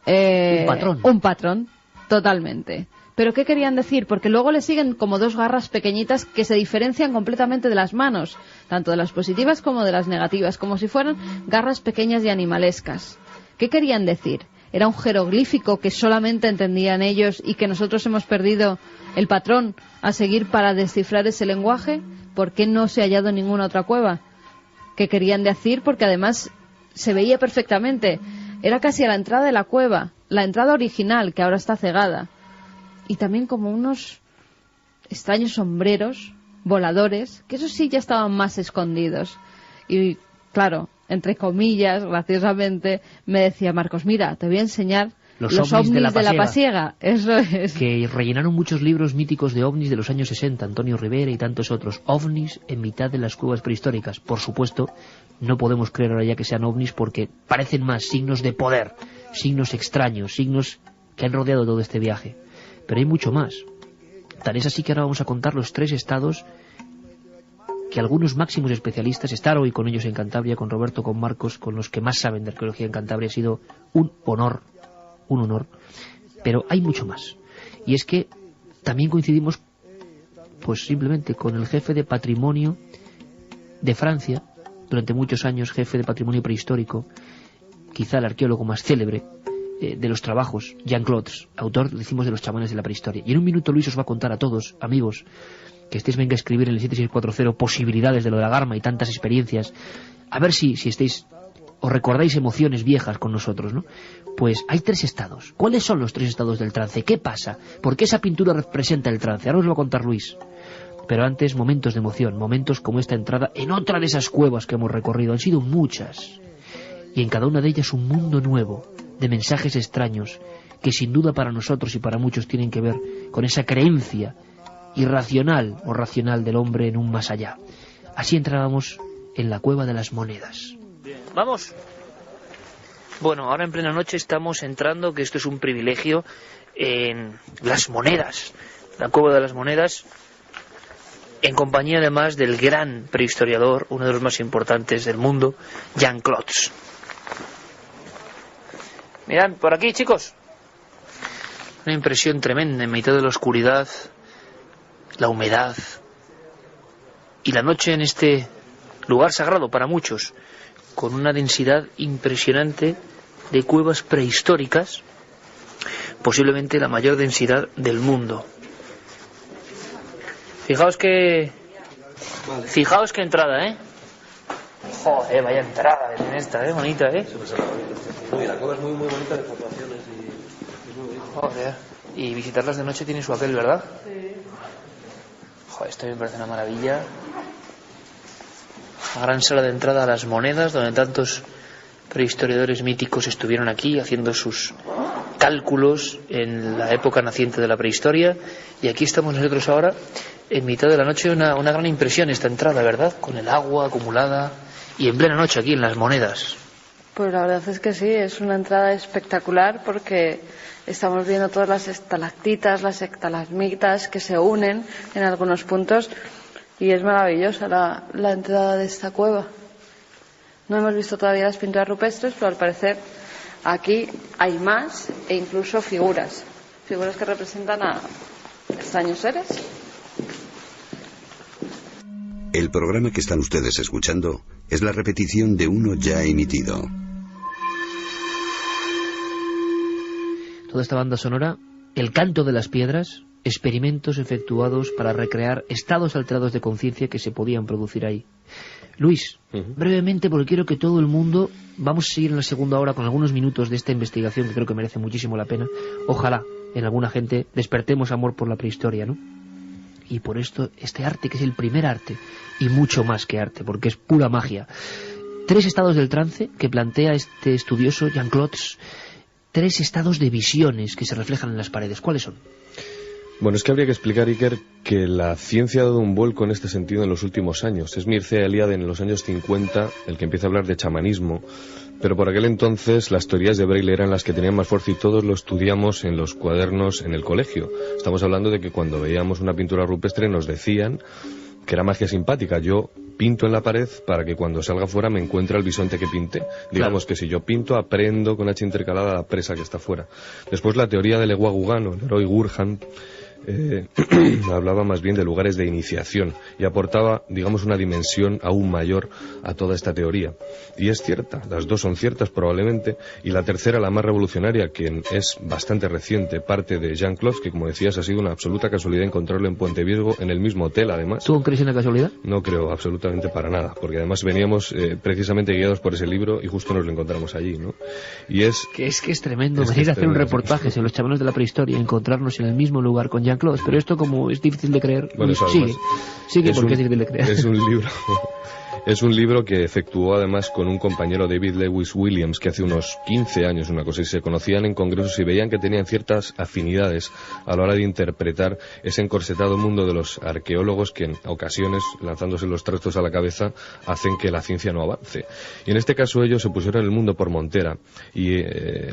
un patrón, totalmente. ¿Pero qué querían decir? Porque luego le siguen como dos garras pequeñitas que se diferencian completamente de las manos, tanto de las positivas como de las negativas, como si fueran garras pequeñas y animalescas. ¿Qué querían decir? ¿Era un jeroglífico que solamente entendían ellos y que nosotros hemos perdido el patrón a seguir para descifrar ese lenguaje? ¿Por qué no se ha hallado en ninguna otra cueva? ¿Qué querían decir? Porque además se veía perfectamente. Era casi a la entrada de la cueva, la entrada original, que ahora está cegada. Y también como unos extraños sombreros voladores, que esos sí ya estaban más escondidos. Y claro, entre comillas, graciosamente, me decía Marcos, mira, te voy a enseñar los ovnis de la pasiega. Eso es. Que rellenaron muchos libros míticos de ovnis de los años 60, Antonio Rivera y tantos otros. Ovnis en mitad de las cuevas prehistóricas. Por supuesto, no podemos creer ahora ya que sean ovnis porque parecen más signos de poder, signos extraños, signos que han rodeado todo este viaje. Pero hay mucho más. Tan es así que ahora vamos a contar los 3 estados que algunos máximos especialistas, estar hoy con ellos en Cantabria, con Roberto, con Marcos, con los que más saben de arqueología en Cantabria, ha sido un honor, pero hay mucho más. Y es que también coincidimos, pues simplemente con el jefe de patrimonio de Francia, durante muchos años jefe de patrimonio prehistórico, quizá el arqueólogo más célebre de los trabajos, Jean Clods, autor, decimos, de los chamanes de la prehistoria. Y en un minuto Luis os va a contar a todos, amigos, que estéis venga a escribir en el 7640 posibilidades de lo de la Garma y tantas experiencias, a ver si estáis, os recordáis emociones viejas con nosotros, ¿no? Pues hay 3 estados. ¿Cuáles son los 3 estados del trance? ¿Qué pasa? ¿Por qué esa pintura representa el trance? Ahora os lo va a contar Luis. Pero antes, momentos de emoción, momentos como esta entrada en otra de esas cuevas que hemos recorrido. Han sido muchas. Y en cada una de ellas un mundo nuevo, de mensajes extraños, que sin duda para nosotros y para muchos tienen que ver con esa creencia irracional o racional del hombre en un más allá. Así entrábamos en la cueva de las monedas. ¡Vamos! Bueno, ahora en plena noche estamos entrando, que esto es un privilegio, en las monedas, la cueva de las monedas, en compañía además del gran prehistoriador, uno de los más importantes del mundo, Jean Clods. Mirad, por aquí, chicos. Una impresión tremenda en mitad de la oscuridad, la humedad y la noche en este lugar sagrado para muchos, con una densidad impresionante de cuevas prehistóricas, posiblemente la mayor densidad del mundo. Fijaos que entrada, ¿eh? Joder, vaya entrada en esta, bonita, ¿eh? La cueva es muy bonita de fotografías y es muy bonita. Joder, y visitarlas de noche tiene su aquel, ¿verdad? Sí. Joder, esto me parece una maravilla. La gran sala de entrada a las monedas, donde tantos prehistoriadores míticos estuvieron aquí haciendo sus cálculos en la época naciente de la prehistoria. Y aquí estamos nosotros ahora, en mitad de la noche, una gran impresión esta entrada, ¿verdad? Con el agua acumulada y en plena noche aquí en las monedas. Pues la verdad es que sí, es una entrada espectacular porque estamos viendo todas las estalactitas, las estalagmitas que se unen en algunos puntos y es maravillosa la entrada de esta cueva. No hemos visto todavía las pinturas rupestres, pero al parecer aquí hay más e incluso figuras que representan a extraños seres. El programa que están ustedes escuchando es la repetición de uno ya emitido. Toda esta banda sonora, El canto de las piedras, experimentos efectuados para recrear estados alterados de conciencia que se podían producir ahí. Luis, brevemente, porque quiero que todo el mundo, vamos a seguir en la segunda hora con algunos minutos de esta investigación que creo que merece muchísimo la pena. Ojalá en alguna gente despertemos amor por la prehistoria, ¿no? Y por esto, este arte, que es el primer arte, y mucho más que arte, porque es pura magia. 3 estados del trance que plantea este estudioso Jean Clods, 3 estados de visiones que se reflejan en las paredes. ¿Cuáles son? Bueno, es que habría que explicar, Iker, que la ciencia ha dado un vuelco en este sentido en los últimos años. Es Mircea Eliade en los años 50 el que empieza a hablar de chamanismo, pero por aquel entonces las teorías de Braille eran las que tenían más fuerza y todos lo estudiamos en los cuadernos en el colegio. Estamos hablando de que cuando veíamos una pintura rupestre nos decían que era magia simpática. Yo pinto en la pared para que cuando salga fuera me encuentre el bisonte que pinté. Digamos que si yo pinto, aprendo con H intercalada la presa que está fuera. Después la teoría del Eguagugano, el Roy Gurhan, hablaba más bien de lugares de iniciación y aportaba, digamos, una dimensión aún mayor a toda esta teoría. Y es cierta, las dos son ciertas probablemente, y la tercera, la más revolucionaria, que es bastante reciente, parte de Jean-Claude, que como decías ha sido una absoluta casualidad encontrarlo en Puente Viesgo, en el mismo hotel además. ¿Tú crees en la casualidad? No creo absolutamente para nada, porque además veníamos precisamente guiados por ese libro y justo nos lo encontramos allí, ¿no? Y es que es tremendo venir a hacer un reportaje sobre los chamanes de la prehistoria, encontrarnos en el mismo lugar con Jean-Claude, pero esto como es difícil de creer, bueno, sigue porque es difícil de creer. Es un libro que efectuó además con un compañero, David Lewis Williams, que hace unos 15 años, una cosa, y se conocían en congresos y veían que tenían ciertas afinidades a la hora de interpretar ese encorsetado mundo de los arqueólogos que en ocasiones, lanzándose los trastos a la cabeza, hacen que la ciencia no avance. Y en este caso ellos se pusieron el mundo por montera y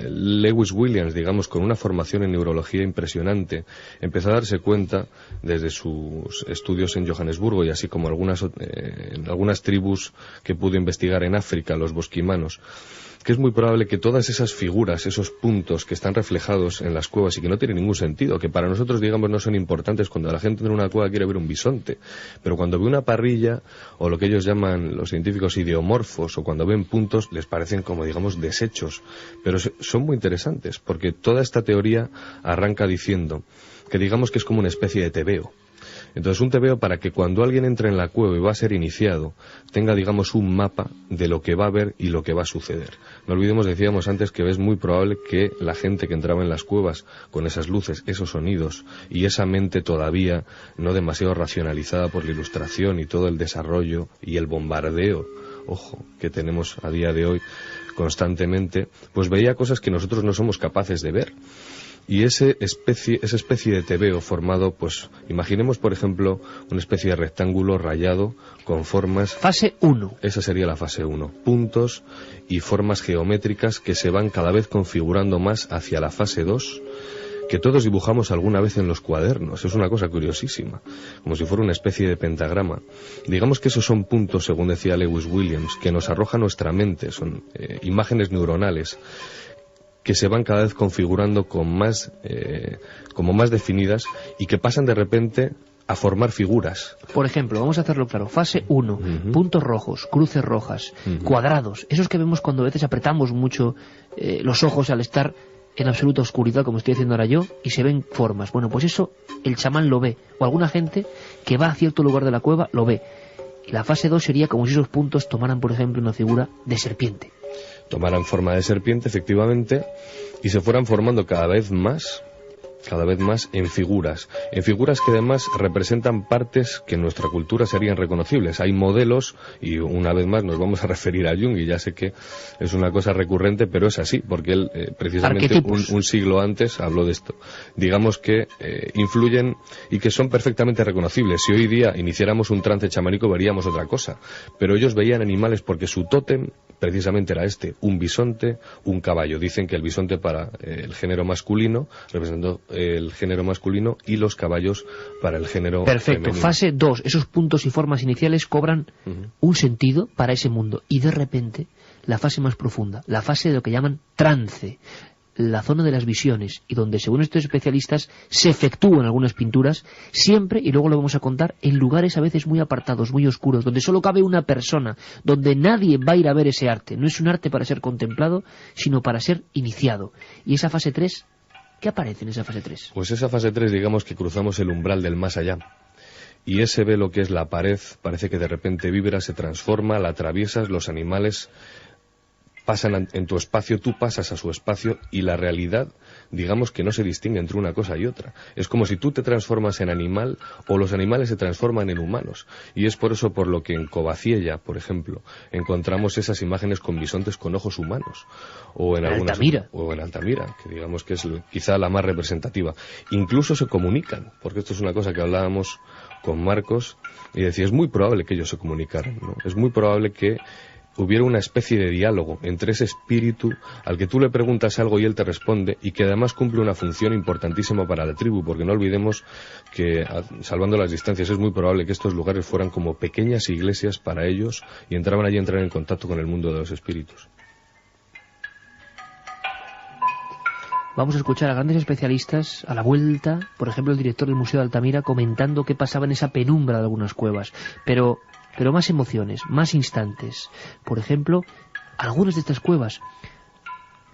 Lewis Williams, digamos, con una formación en neurología impresionante, empezó a darse cuenta desde sus estudios en Johannesburgo y así como en algunas tribus que pudo investigar en África, los bosquimanos, que es muy probable que todas esas figuras, esos puntos que están reflejados en las cuevas y que no tienen ningún sentido, que para nosotros, digamos, no son importantes cuando la gente en una cueva quiere ver un bisonte, pero cuando ve una parrilla, o lo que ellos llaman los científicos ideomorfos, o cuando ven puntos, les parecen como, digamos, desechos, pero son muy interesantes, porque toda esta teoría arranca diciendo que digamos que es como una especie de tebeo. Entonces un tebeo para que cuando alguien entre en la cueva y va a ser iniciado, tenga, digamos, un mapa de lo que va a ver y lo que va a suceder. No olvidemos, decíamos antes, que es muy probable que la gente que entraba en las cuevas con esas luces, esos sonidos y esa mente todavía no demasiado racionalizada por la ilustración y todo el desarrollo y el bombardeo, ojo, que tenemos a día de hoy constantemente, pues veía cosas que nosotros no somos capaces de ver. Y esa especie de tebeo formado, pues, imaginemos, por ejemplo, una especie de rectángulo rayado con formas... Fase 1. Esa sería la fase 1. Puntos y formas geométricas que se van cada vez configurando más hacia la fase 2, que todos dibujamos alguna vez en los cuadernos. Es una cosa curiosísima, como si fuera una especie de pentagrama. Digamos que esos son puntos, según decía Lewis Williams, que nos arroja nuestra mente, son imágenes neuronales, que se van cada vez configurando como más definidas y que pasan de repente a formar figuras. Por ejemplo, vamos a hacerlo claro, fase 1, puntos rojos, cruces rojas, cuadrados, esos que vemos cuando a veces apretamos mucho los ojos al estar en absoluta oscuridad, como estoy haciendo ahora yo, y se ven formas. Bueno, pues eso el chamán lo ve, o alguna gente que va a cierto lugar de la cueva lo ve. Y la fase 2 sería como si esos puntos tomaran, por ejemplo, una figura de serpiente. Tomaran forma de serpiente, efectivamente, y se fueran formando cada vez más en figuras que además representan partes que en nuestra cultura serían reconocibles. Hay modelos, y una vez más nos vamos a referir a Jung, y ya sé que es una cosa recurrente, pero es así, porque él precisamente un siglo antes habló de esto. Digamos que influyen y que son perfectamente reconocibles. Si hoy día iniciáramos un trance chamánico veríamos otra cosa, pero ellos veían animales porque su tótem precisamente era un bisonte, un caballo. Dicen que el bisonte para el género masculino representó el género masculino y los caballos para el género perfecto, femenino. Fase 2, esos puntos y formas iniciales cobran un sentido para ese mundo, y de repente la fase más profunda, la fase de lo que llaman trance, la zona de las visiones, y donde según estos especialistas se efectúan algunas pinturas siempre, y luego lo vamos a contar, en lugares a veces muy apartados, muy oscuros, donde solo cabe una persona, donde nadie va a ir a ver ese arte. No es un arte para ser contemplado, sino para ser iniciado. Y esa fase 3, ¿qué aparece en esa fase 3? Pues esa fase 3, digamos que cruzamos el umbral del más allá. Y ese velo que es la pared, parece que de repente vibra, se transforma, la atraviesas, los animales pasan en tu espacio, tú pasas a su espacio, y la realidad, digamos que no se distingue entre una cosa y otra. Es como si tú te transformas en animal o los animales se transforman en humanos. Y es por eso por lo que en Covaciella, por ejemplo, encontramos esas imágenes con bisontes con ojos humanos. O en Altamira, que digamos que es quizá la más representativa. Incluso se comunican, porque esto es una cosa que hablábamos con Marcos, y decía, es muy probable que ellos se comunicaran, ¿no? Es muy probable que hubiera una especie de diálogo entre ese espíritu al que tú le preguntas algo y él te responde, y que además cumple una función importantísima para la tribu, porque no olvidemos que, salvando las distancias, es muy probable que estos lugares fueran como pequeñas iglesias para ellos y entraban allí a entrar en contacto con el mundo de los espíritus. Vamos a escuchar a grandes especialistas a la vuelta, por ejemplo el director del Museo de Altamira, comentando qué pasaba en esa penumbra de algunas cuevas, pero más emociones, más instantes. Por ejemplo, algunas de estas cuevas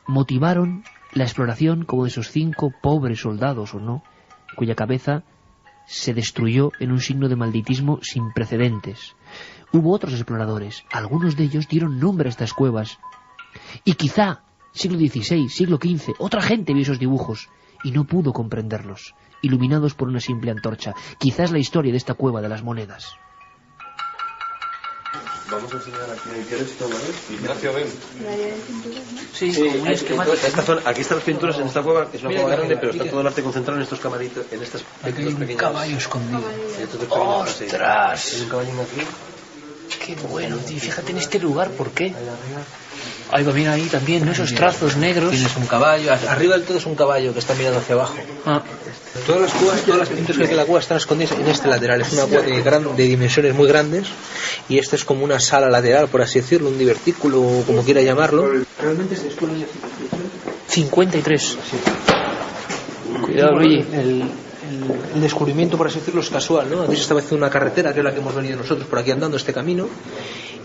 motivaron la exploración como de esos 5 pobres soldados, o no, cuya cabeza se destruyó en un signo de malditismo sin precedentes. Hubo otros exploradores, algunos de ellos dieron nombre a estas cuevas, y quizá siglo XVI, siglo XV, otra gente vio esos dibujos y no pudo comprenderlos, iluminados por una simple antorcha. Quizás la historia de esta cueva de las monedas. Vamos a enseñar aquí esto, ¿vale? Ignacio, ven. Sí, como un esquemático. Esta zona, aquí están las pinturas en esta cueva, es una cueva grande, pero está todo el arte concentrado en estos camaritos, en estas pequeñas. Caballo escondido. ¡Ostras! Hay un caballín aquí. Qué bueno, tío. Fíjate en este lugar, ¿por qué? Ahí va, mira ahí también, ¿no? Esos trazos negros. Tienes un caballo, arriba del todo es un caballo que está mirando hacia abajo. Todas las cuevas, todas las pinturas que hay en la cueva están escondidas en este lateral. Es una cueva de dimensiones muy grandes, y esto es como una sala lateral, por así decirlo, un divertículo, como quiera llamarlo. Realmente es de 53. Sí. Cuidado, Luigi. El descubrimiento, por así decirlo, es casual, ¿no? Aquí se estaba haciendo una carretera, que es la que hemos venido nosotros por aquí andando, este camino,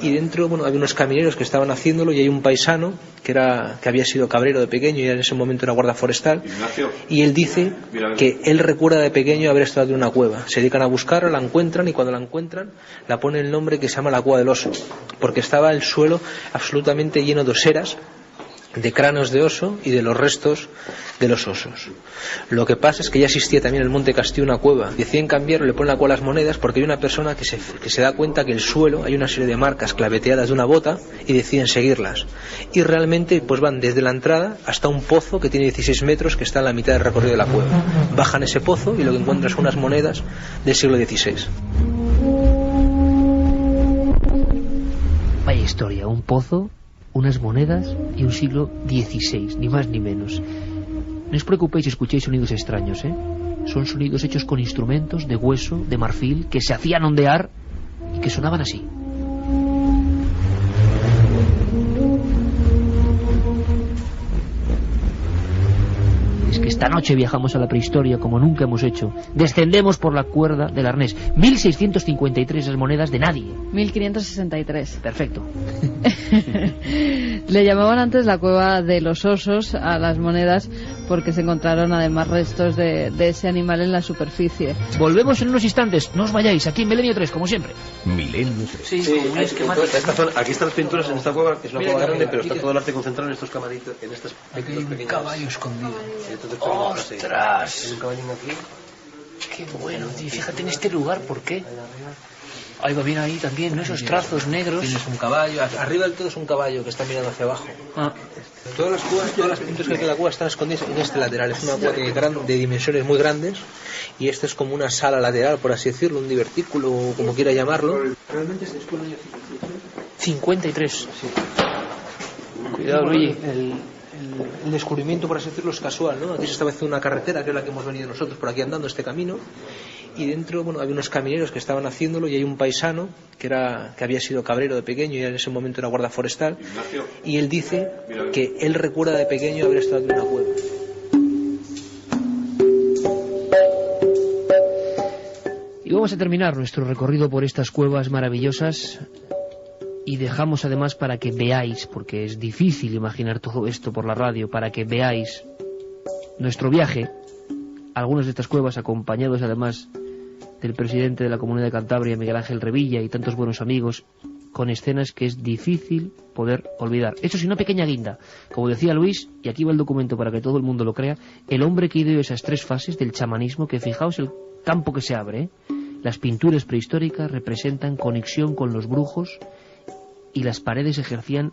y dentro, bueno, había unos camineros que estaban haciéndolo, y hay un paisano que había sido cabrero de pequeño y en ese momento era guardia forestal, y él dice que él recuerda de pequeño haber estado en una cueva. Se dedican a buscarla, la encuentran, y cuando la encuentran la ponen el nombre que se llama la cueva del oso, porque estaba el suelo absolutamente lleno de oseras, de cráneos de oso y de los restos de los osos. Lo que pasa es que ya existía también en el Monte Castillo una cueva. Deciden cambiarlo, le ponen la cueva a las monedas, porque hay una persona que se da cuenta que el suelo hay una serie de marcas claveteadas de una bota, y deciden seguirlas. Y realmente pues van desde la entrada hasta un pozo que tiene 16 metros, que está en la mitad del recorrido de la cueva. Bajan ese pozo y lo que encuentran son unas monedas del siglo XVI. Vaya historia, un pozo, unas monedas y un siglo XVI, ni más ni menos. No os preocupéis si escucháis sonidos extraños, ¿eh? Son sonidos hechos con instrumentos de hueso, de marfil, que se hacían ondear y que sonaban así. Es que esta noche viajamos a la prehistoria como nunca hemos hecho. Descendemos por la cuerda del arnés. 1653 esas monedas de nadie. 1563. Perfecto. Le llamaban antes la cueva de los osos a las monedas, porque se encontraron además restos de ese animal en la superficie. Volvemos en unos instantes, no os vayáis, aquí en Milenio 3, como siempre. Milenio 3. Sí, como un esquemático. Esta zona, aquí están las pinturas en esta cueva, es una cueva grande, pero está todo el arte concentrado en estos camaritos, en estas pequeñas. Caballo escondido. ¡Ostras! Hay un caballín aquí. Qué bueno, tío. Fíjate en este lugar, ¿por qué? Ahí va, bien ahí también, ¿no? Esos trazos negros. Tienes un caballo, arriba del todo es un caballo que está mirando hacia abajo. Todas las cuevas, todas las pinturas que hay en la cueva están escondidas en este lateral. Es una cueva de dimensiones muy grandes, y esto es como una sala lateral, por así decirlo, un divertículo, como quiera llamarlo. Realmente es de 53. Sí. Cuidado, Luigi. El descubrimiento, por así decirlo, es casual, ¿no? Aquí se estaba haciendo una carretera, que es la que hemos venido nosotros por aquí andando, este camino, y dentro, bueno, había unos camineros que estaban haciéndolo, y hay un paisano que había sido cabrero de pequeño y en ese momento era guardia forestal, y él dice que él recuerda de pequeño haber estado en una cueva. Y vamos a terminar nuestro recorrido por estas cuevas maravillosas, y dejamos además para que veáis, porque es difícil imaginar todo esto por la radio, para que veáis nuestro viaje a algunas de estas cuevas, acompañados además del presidente de la Comunidad de Cantabria, Miguel Ángel Revilla, y tantos buenos amigos, con escenas que es difícil poder olvidar. Eso sí, una pequeña guinda. Como decía Luis, y aquí va el documento para que todo el mundo lo crea, el hombre que ideó esas 3 fases del chamanismo, que fijaos el campo que se abre, ¿eh? Las pinturas prehistóricas representan conexión con los brujos, y las paredes ejercían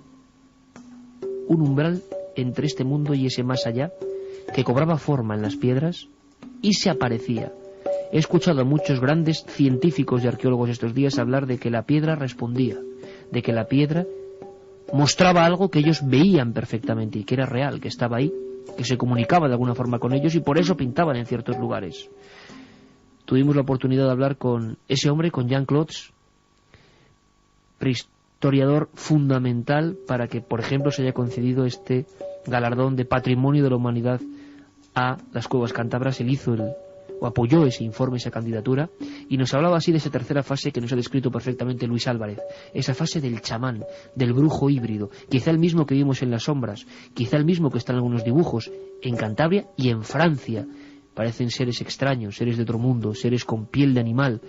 un umbral entre este mundo y ese más allá, que cobraba forma en las piedras y se aparecía. He escuchado a muchos grandes científicos y arqueólogos estos días hablar de que la piedra respondía, de que la piedra mostraba algo que ellos veían perfectamente y que era real, que estaba ahí, que se comunicaba de alguna forma con ellos y por eso pintaban en ciertos lugares. Tuvimos la oportunidad de hablar con ese hombre, con Jean Clots, prehistoriador fundamental para que, por ejemplo, se haya concedido este galardón de Patrimonio de la Humanidad a las Cuevas Cántabras. Él hizo o apoyó ese informe, esa candidatura, y nos hablaba así de esa tercera fase que nos ha descrito perfectamente Luis Álvarez, esa fase del chamán, del brujo híbrido, quizá el mismo que vimos en Las Sombras, quizá el mismo que está en algunos dibujos, en Cantabria y en Francia. Parecen seres extraños, seres de otro mundo, seres con piel de animal,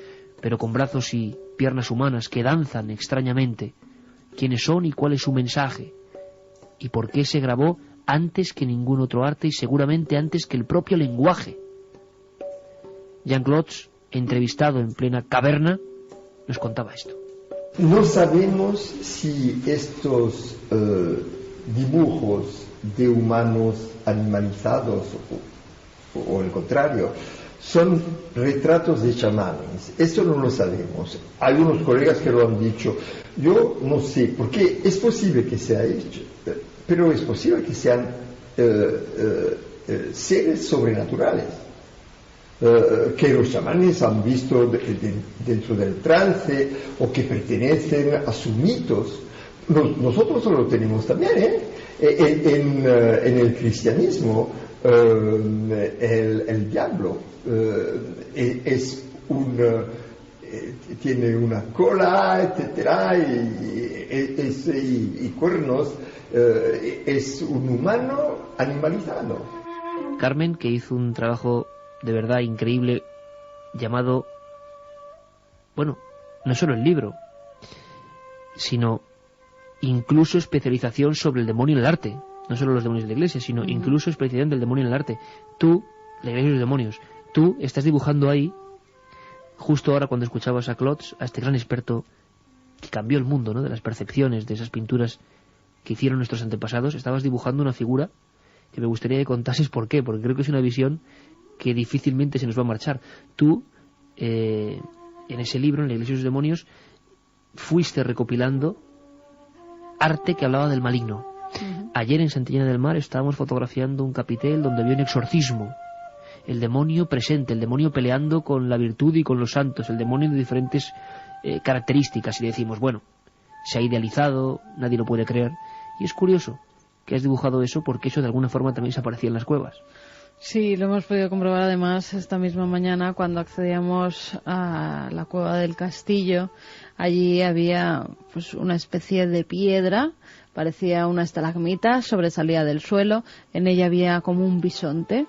pero con brazos y piernas humanas que danzan extrañamente. ¿Quiénes son y cuál es su mensaje? ¿Y por qué se grabó antes que ningún otro arte y seguramente antes que el propio lenguaje? Jean Clots, entrevistado en plena caverna, nos contaba esto. No sabemos si estos dibujos de humanos animalizados o el contrario son retratos de chamanes. Eso no lo sabemos. Hay unos colegas que lo han dicho. Yo no sé, porque es posible que sea hecho, pero es posible que sean seres sobrenaturales. Que los chamanes han visto dentro del trance o que pertenecen a sus mitos. Nosotros lo tenemos también, en el cristianismo. El diablo tiene una cola, etcétera, y cuernos. Es un humano animalizado. Carmen, que hizo un trabajo de verdad increíble, llamado, bueno, no solo el libro, sino incluso especialización sobre el demonio en el arte, no solo los demonios de la Iglesia, sino incluso especialización del demonio en el arte. Tú, la Iglesia y los demonios, tú estás dibujando ahí, justo ahora cuando escuchabas a Clots, a este gran experto que cambió el mundo, ¿no?, de las percepciones, de esas pinturas que hicieron nuestros antepasados, estabas dibujando una figura que me gustaría que contases por qué, porque creo que es una visión que difícilmente se nos va a marchar. Tú, en ese libro, en la Iglesia de los Demonios, fuiste recopilando arte que hablaba del maligno. Ayer en Santillana del Mar estábamos fotografiando un capitel donde había un exorcismo. El demonio presente, el demonio peleando con la virtud y con los santos, el demonio de diferentes características. Y decimos, bueno, se ha idealizado, nadie lo puede creer. Y es curioso que has dibujado eso, porque eso de alguna forma también se aparecía en las cuevas. Sí, lo hemos podido comprobar además esta misma mañana cuando accedíamos a la cueva del castillo. Allí había pues una especie de piedra, parecía una estalagmita, sobresalía del suelo. En ella había como un bisonte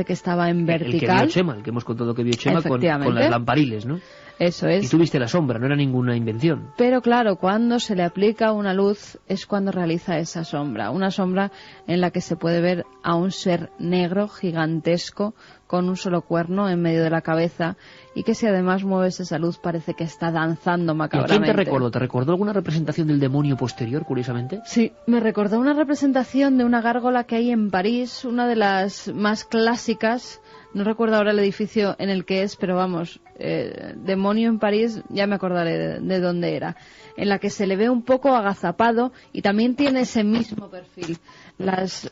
que estaba en vertical. El que vio Chema, el que hemos contado que vio Chema con las lampariles, ¿no? Eso es. Y tú viste la sombra, no era ninguna invención. Pero claro, cuando se le aplica una luz es cuando realiza esa sombra. Una sombra en la que se puede ver a un ser negro, gigantesco, con un solo cuerno en medio de la cabeza, y que si además mueves esa luz parece que está danzando macabramente. ¿Quién te recordó? ¿Te recordó alguna representación del demonio posterior, curiosamente? Sí, me recordó una representación de una gárgola que hay en París, una de las más clásicas. No recuerdo ahora el edificio en el que es, pero vamos, demonio en París, ya me acordaré de dónde era, en la que se le ve un poco agazapado y también tiene ese mismo perfil. Las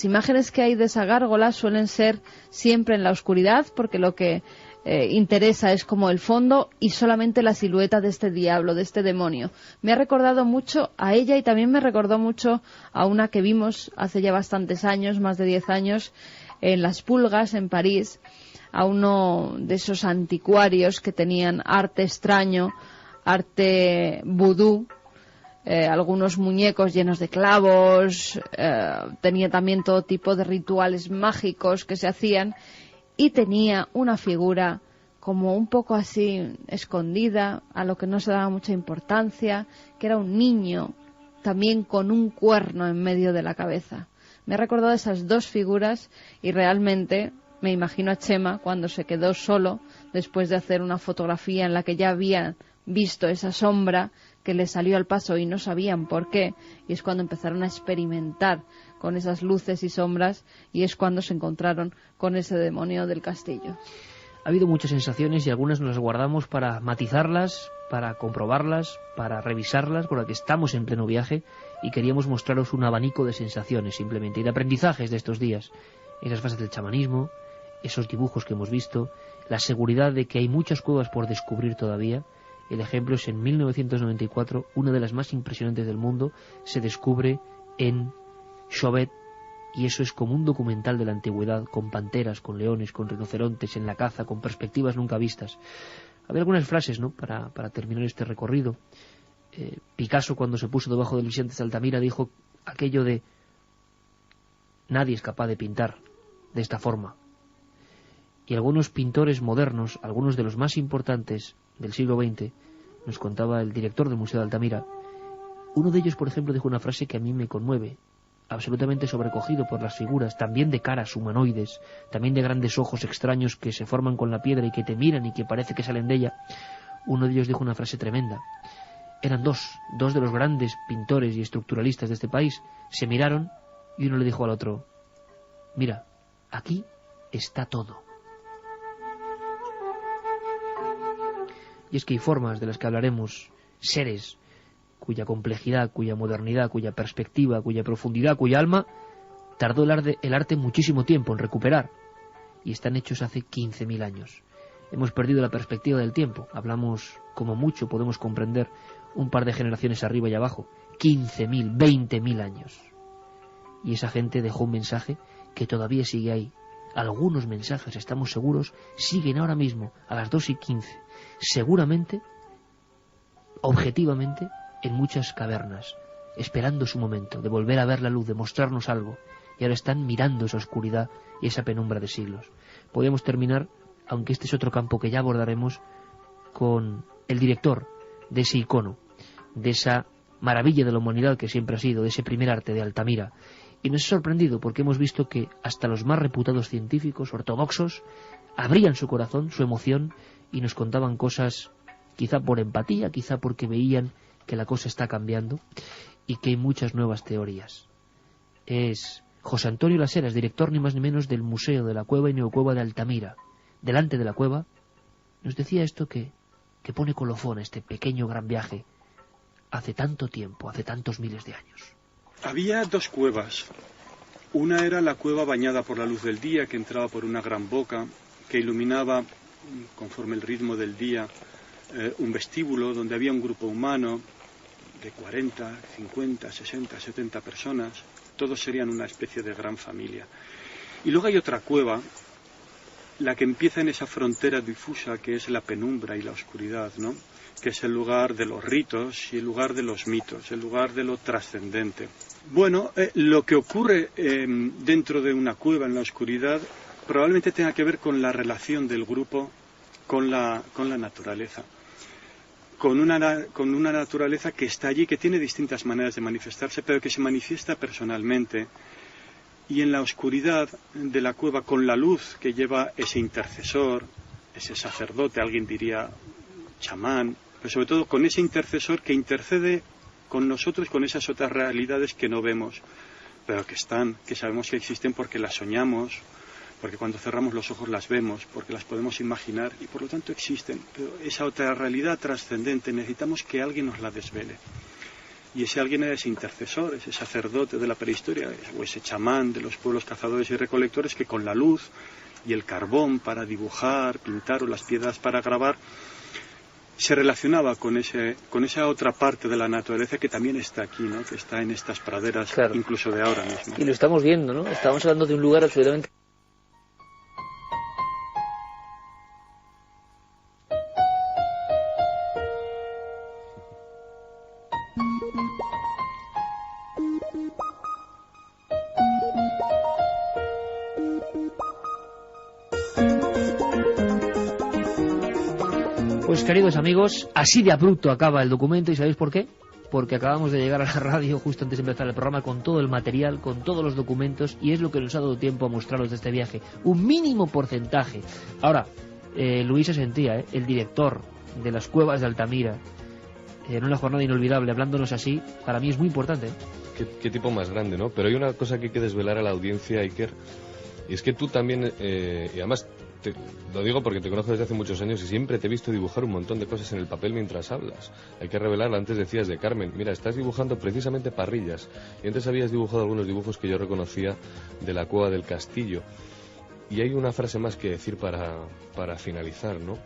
imágenes que hay de esa gárgola suelen ser siempre en la oscuridad, porque lo que interesa es como el fondo y solamente la silueta de este diablo, de este demonio. Me ha recordado mucho a ella y también me recordó mucho a una que vimos hace ya bastantes años, más de 10 años, en Las Pulgas, en París, a uno de esos anticuarios que tenían arte extraño, arte vudú, algunos muñecos llenos de clavos, tenía también todo tipo de rituales mágicos que se hacían, y tenía una figura como un poco así escondida, a lo que no se daba mucha importancia, que era un niño también con un cuerno en medio de la cabeza. Me ha recordado esas dos figuras y realmente me imagino a Chema cuando se quedó solo después de hacer una fotografía en la que ya habían visto esa sombra que le salió al paso y no sabían por qué, y es cuando empezaron a experimentar con esas luces y sombras y es cuando se encontraron con ese demonio del castillo. Ha habido muchas sensaciones y algunas nos las guardamos para matizarlas, para comprobarlas, para revisarlas, por la que estamos en pleno viaje y queríamos mostraros un abanico de sensaciones simplemente y de aprendizajes de estos días. Esas fases del chamanismo, esos dibujos que hemos visto, la seguridad de que hay muchas cuevas por descubrir todavía. El ejemplo es en 1994, una de las más impresionantes del mundo, se descubre en Chauvet, y eso es como un documental de la antigüedad, con panteras, con leones, con rinocerontes, en la caza, con perspectivas nunca vistas. Había algunas frases, ¿no?, para terminar este recorrido. Picasso, cuando se puso debajo del Vicente de Altamira, dijo aquello de: nadie es capaz de pintar de esta forma. Y algunos pintores modernos, algunos de los más importantes del siglo XX, nos contaba el director del Museo de Altamira, uno de ellos, por ejemplo, dijo una frase que a mí me conmueve, absolutamente sobrecogido por las figuras, también de caras humanoides, también de grandes ojos extraños que se forman con la piedra y que te miran y que parece que salen de ella. Uno de ellos dijo una frase tremenda. Eran dos de los grandes pintores y estructuralistas de este país. Se miraron y uno le dijo al otro: mira, aquí está todo. Y es que hay formas de las que hablaremos, seres cuya complejidad, cuya modernidad, cuya perspectiva, cuya profundidad, cuya alma tardó el arte muchísimo tiempo en recuperar, y están hechos hace 15.000 años. Hemos perdido la perspectiva del tiempo. Hablamos, como mucho podemos comprender, un par de generaciones arriba y abajo, 15.000, 20.000 años. Y esa gente dejó un mensaje que todavía sigue ahí. Algunos mensajes, estamos seguros, siguen ahora mismo, a las 2:15, seguramente, objetivamente, en muchas cavernas, esperando su momento de volver a ver la luz, de mostrarnos algo, y ahora están mirando esa oscuridad y esa penumbra de siglos. Podríamos terminar, aunque este es otro campo que ya abordaremos, con el director de ese icono, de esa maravilla de la humanidad que siempre ha sido, de ese primer arte de Altamira. Y nos ha sorprendido porque hemos visto que hasta los más reputados científicos ortodoxos abrían su corazón, su emoción, y nos contaban cosas, quizá por empatía, quizá porque veían que la cosa está cambiando y que hay muchas nuevas teorías. Es José Antonio Las Heras, director ni más ni menos del Museo de la Cueva y Neocueva de Altamira. Delante de la cueva nos decía esto que pone colofón a este pequeño gran viaje hace tanto tiempo, hace tantos miles de años. Había dos cuevas. Una era la cueva bañada por la luz del día, que entraba por una gran boca, que iluminaba, conforme el ritmo del día, un vestíbulo donde había un grupo humano de 40, 50, 60, 70 personas. Todos serían una especie de gran familia. Y luego hay otra cueva, la que empieza en esa frontera difusa que es la penumbra y la oscuridad, ¿no?, que es el lugar de los ritos y el lugar de los mitos, el lugar de lo trascendente. Bueno, lo que ocurre dentro de una cueva en la oscuridad probablemente tenga que ver con la relación del grupo con la naturaleza. Con una naturaleza que está allí, que tiene distintas maneras de manifestarse, pero que se manifiesta personalmente. Y en la oscuridad de la cueva, con la luz que lleva ese intercesor, ese sacerdote, alguien diría chamán, pero sobre todo con ese intercesor que intercede con nosotros, con esas otras realidades que no vemos, pero que están, que sabemos que existen porque las soñamos, porque cuando cerramos los ojos las vemos, porque las podemos imaginar y por lo tanto existen. Pero esa otra realidad trascendente necesitamos que alguien nos la desvele. Y ese alguien era ese intercesor, ese sacerdote de la prehistoria, o ese chamán de los pueblos cazadores y recolectores que con la luz y el carbón para dibujar, pintar, o las piedras para grabar, se relacionaba con esa otra parte de la naturaleza que también está aquí, ¿no?, que está en estas praderas, claro, incluso de ahora mismo. Y lo estamos viendo, ¿no? Estamos hablando de un lugar absolutamente... Pues queridos amigos, así de abrupto acaba el documento, ¿y sabéis por qué? Porque acabamos de llegar a la radio justo antes de empezar el programa con todo el material, con todos los documentos, y es lo que nos ha dado tiempo a mostraros de este viaje. Un mínimo porcentaje. Ahora, Luis Asentía, el director de las cuevas de Altamira, en una jornada inolvidable, hablándonos así, para mí es muy importante. Qué tipo más grande, ¿no? Pero hay una cosa que hay que desvelar a la audiencia, Iker, y es que tú también, y además Lo digo porque te conozco desde hace muchos años y siempre te he visto dibujar un montón de cosas en el papel mientras hablas. Hay que revelarlo. Antes decías de Carmen, mira, estás dibujando precisamente parrillas. Y antes habías dibujado algunos dibujos que yo reconocía de la cueva del castillo. Y hay una frase más que decir para finalizar, ¿no?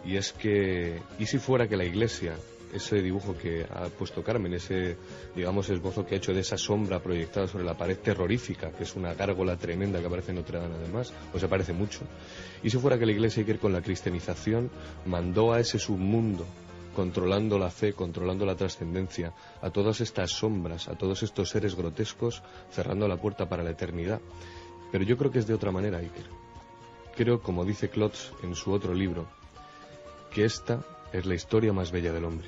Y es que, ¿y si fuera que la iglesia, ese dibujo que ha puesto Carmen, ese, digamos, esbozo que ha hecho de esa sombra proyectada sobre la pared terrorífica, que es una gárgola tremenda que aparece en Notre Dame además, pues se parece mucho? Y si fuera que la iglesia, hay que ir con la cristianización, mandó a ese submundo, controlando la fe, controlando la trascendencia, a todas estas sombras, a todos estos seres grotescos, cerrando la puerta para la eternidad. Pero yo creo que es de otra manera, Iker. Creo, como dice Klotz en su otro libro, que esta es la historia más bella del hombre.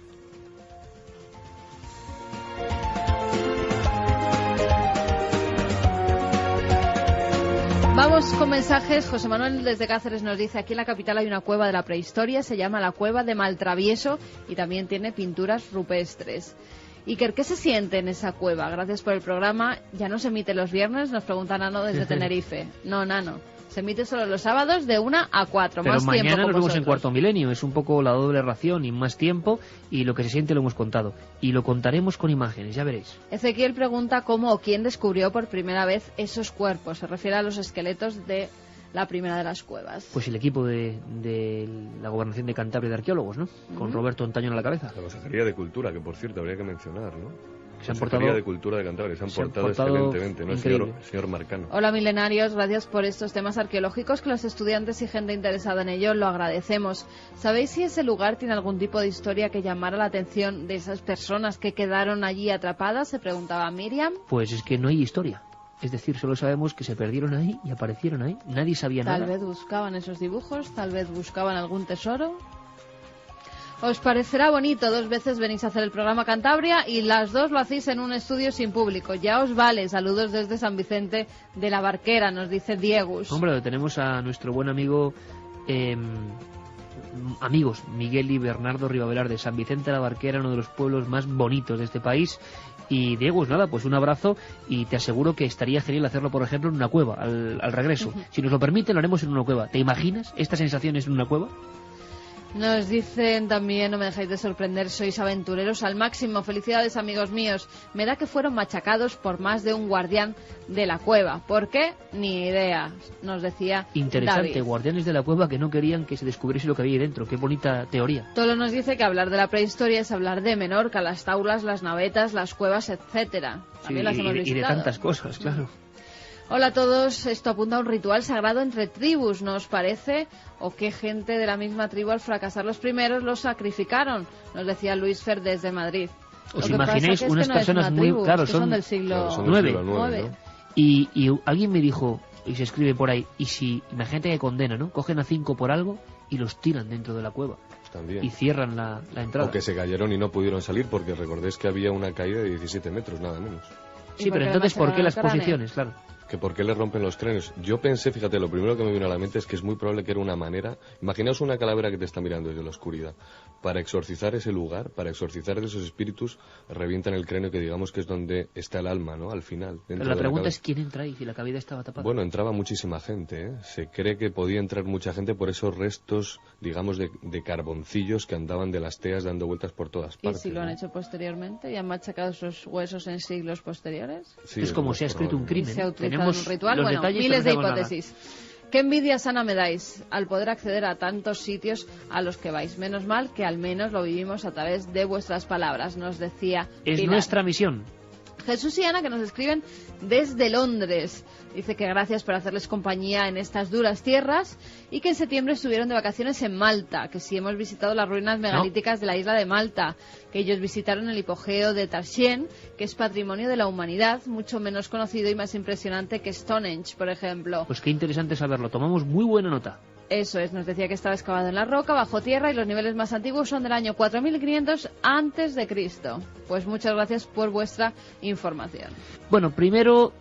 Vamos con mensajes. José Manuel desde Cáceres nos dice: aquí en la capital hay una cueva de la prehistoria, se llama la Cueva de Maltravieso y también tiene pinturas rupestres. Iker, ¿qué se siente en esa cueva? Gracias por el programa. ¿Ya no se emite los viernes? Nos pregunta Nano desde Tenerife. No, Nano. Se emite solo los sábados de 1 a 4. Pero más mañana tiempo nos vemos vosotros. en Cuarto Milenio. Es un poco la doble ración y más tiempo. Y lo que se siente lo hemos contado. Y lo contaremos con imágenes, ya veréis. Ezequiel pregunta cómo o quién descubrió por primera vez esos cuerpos. Se refiere a los esqueletos de la primera de las cuevas. Pues el equipo de la Gobernación de Cantabria de arqueólogos, ¿no? Con Roberto Antañón a la cabeza. La Consejería de Cultura, que por cierto habría que mencionar, ¿no? Se han Consejería portado de Cultura de Cantabria, se han portado excelentemente, ¿no? El señor Marcano. Hola milenarios, gracias por estos temas arqueológicos que los estudiantes y gente interesada en ello lo agradecemos. ¿Sabéis si ese lugar tiene algún tipo de historia que llamara la atención de esas personas que quedaron allí atrapadas? Se preguntaba Miriam. Pues es que no hay historia. Es decir, solo sabemos que se perdieron ahí y aparecieron ahí. Nadie sabía nada. Tal vez buscaban esos dibujos, tal vez buscaban algún tesoro. Os parecerá bonito, 2 veces venís a hacer el programa Cantabria y las 2 lo hacéis en un estudio sin público. Ya os vale. Saludos desde San Vicente de la Barquera, nos dice Diegus. Hombre, tenemos a nuestro buen amigo, amigos Miguel y Bernardo Rivavelar de San Vicente de la Barquera, uno de los pueblos más bonitos de este país. Y Diegus, nada, pues un abrazo y te aseguro que estaría genial hacerlo, por ejemplo, en una cueva, al regreso. Si nos lo permiten, lo haremos en una cueva. ¿Te imaginas estas sensaciones en una cueva? Nos dicen también, no me dejáis de sorprender, sois aventureros al máximo. Felicidades, amigos míos. Me da que fueron machacados por más de un guardián de la cueva. ¿Por qué? Ni idea, nos decía Interesante, David. guardianes de la cueva que no querían que se descubriese lo que había ahí dentro. Qué bonita teoría. Tolo nos dice que hablar de la prehistoria es hablar de Menorca, las taulas, las navetas, las cuevas, etcétera. Sí, También las hemos y de visitado. tantas cosas, claro. Hola a todos, esto apunta a un ritual sagrado entre tribus, ¿no os parece? ¿O qué gente de la misma tribu al fracasar los primeros los sacrificaron? Nos decía Luis Fer desde Madrid. ¿Os Lo que pasa imagináis es que unas no es personas una muy... tribu, Claro, es que son del siglo Claro, son del siglo IX. ¿no? Y alguien me dijo, y se escribe por ahí, y si, imagínate que condena, ¿no? Cogen a 5 por algo y los tiran dentro de la cueva. También. Y cierran la entrada. O que se cayeron y no pudieron salir porque recordéis que había una caída de 17 metros, nada menos. Sí, pero entonces, ¿por qué las posiciones? Claro. Que por qué le rompen los cráneos. Yo pensé, fíjate, lo primero que me vino a la mente es que es muy probable que era una manera... Imaginaos una calavera que te está mirando desde la oscuridad. Para exorcizar ese lugar, para exorcizar de esos espíritus, revientan el cráneo, que digamos que es donde está el alma, ¿no? Al final. Pero la pregunta es quién entra ahí, si la cavidad estaba tapada. Bueno, entraba muchísima gente, ¿eh? Se cree que podía entrar mucha gente por esos restos, digamos, de carboncillos que andaban de las teas dando vueltas por todas ¿Y partes. si lo han ¿no? hecho posteriormente y han machacado esos huesos en siglos posteriores? Sí, es como más se ha escrito un probable. crimen. Se ha utilizado Tenemos un ritual, los bueno, detalles, miles de pero no sabemos hipótesis. Qué envidia sana me dais al poder acceder a tantos sitios a los que vais. Menos mal que al menos lo vivimos a través de vuestras palabras, nos decía Es Pilar. nuestra misión. Jesús y Ana, que nos escriben desde Londres. Dice que gracias por hacerles compañía en estas duras tierras y que en septiembre estuvieron de vacaciones en Malta, que sí hemos visitado las ruinas megalíticas de la isla de Malta, que ellos visitaron el hipogeo de Tarsien, que es patrimonio de la humanidad, mucho menos conocido y más impresionante que Stonehenge, por ejemplo. Pues qué interesante saberlo. Tomamos muy buena nota. Eso es, nos decía que estaba excavado en la roca, bajo tierra, y los niveles más antiguos son del año 4500 antes de Cristo. Pues muchas gracias por vuestra información. Bueno, primero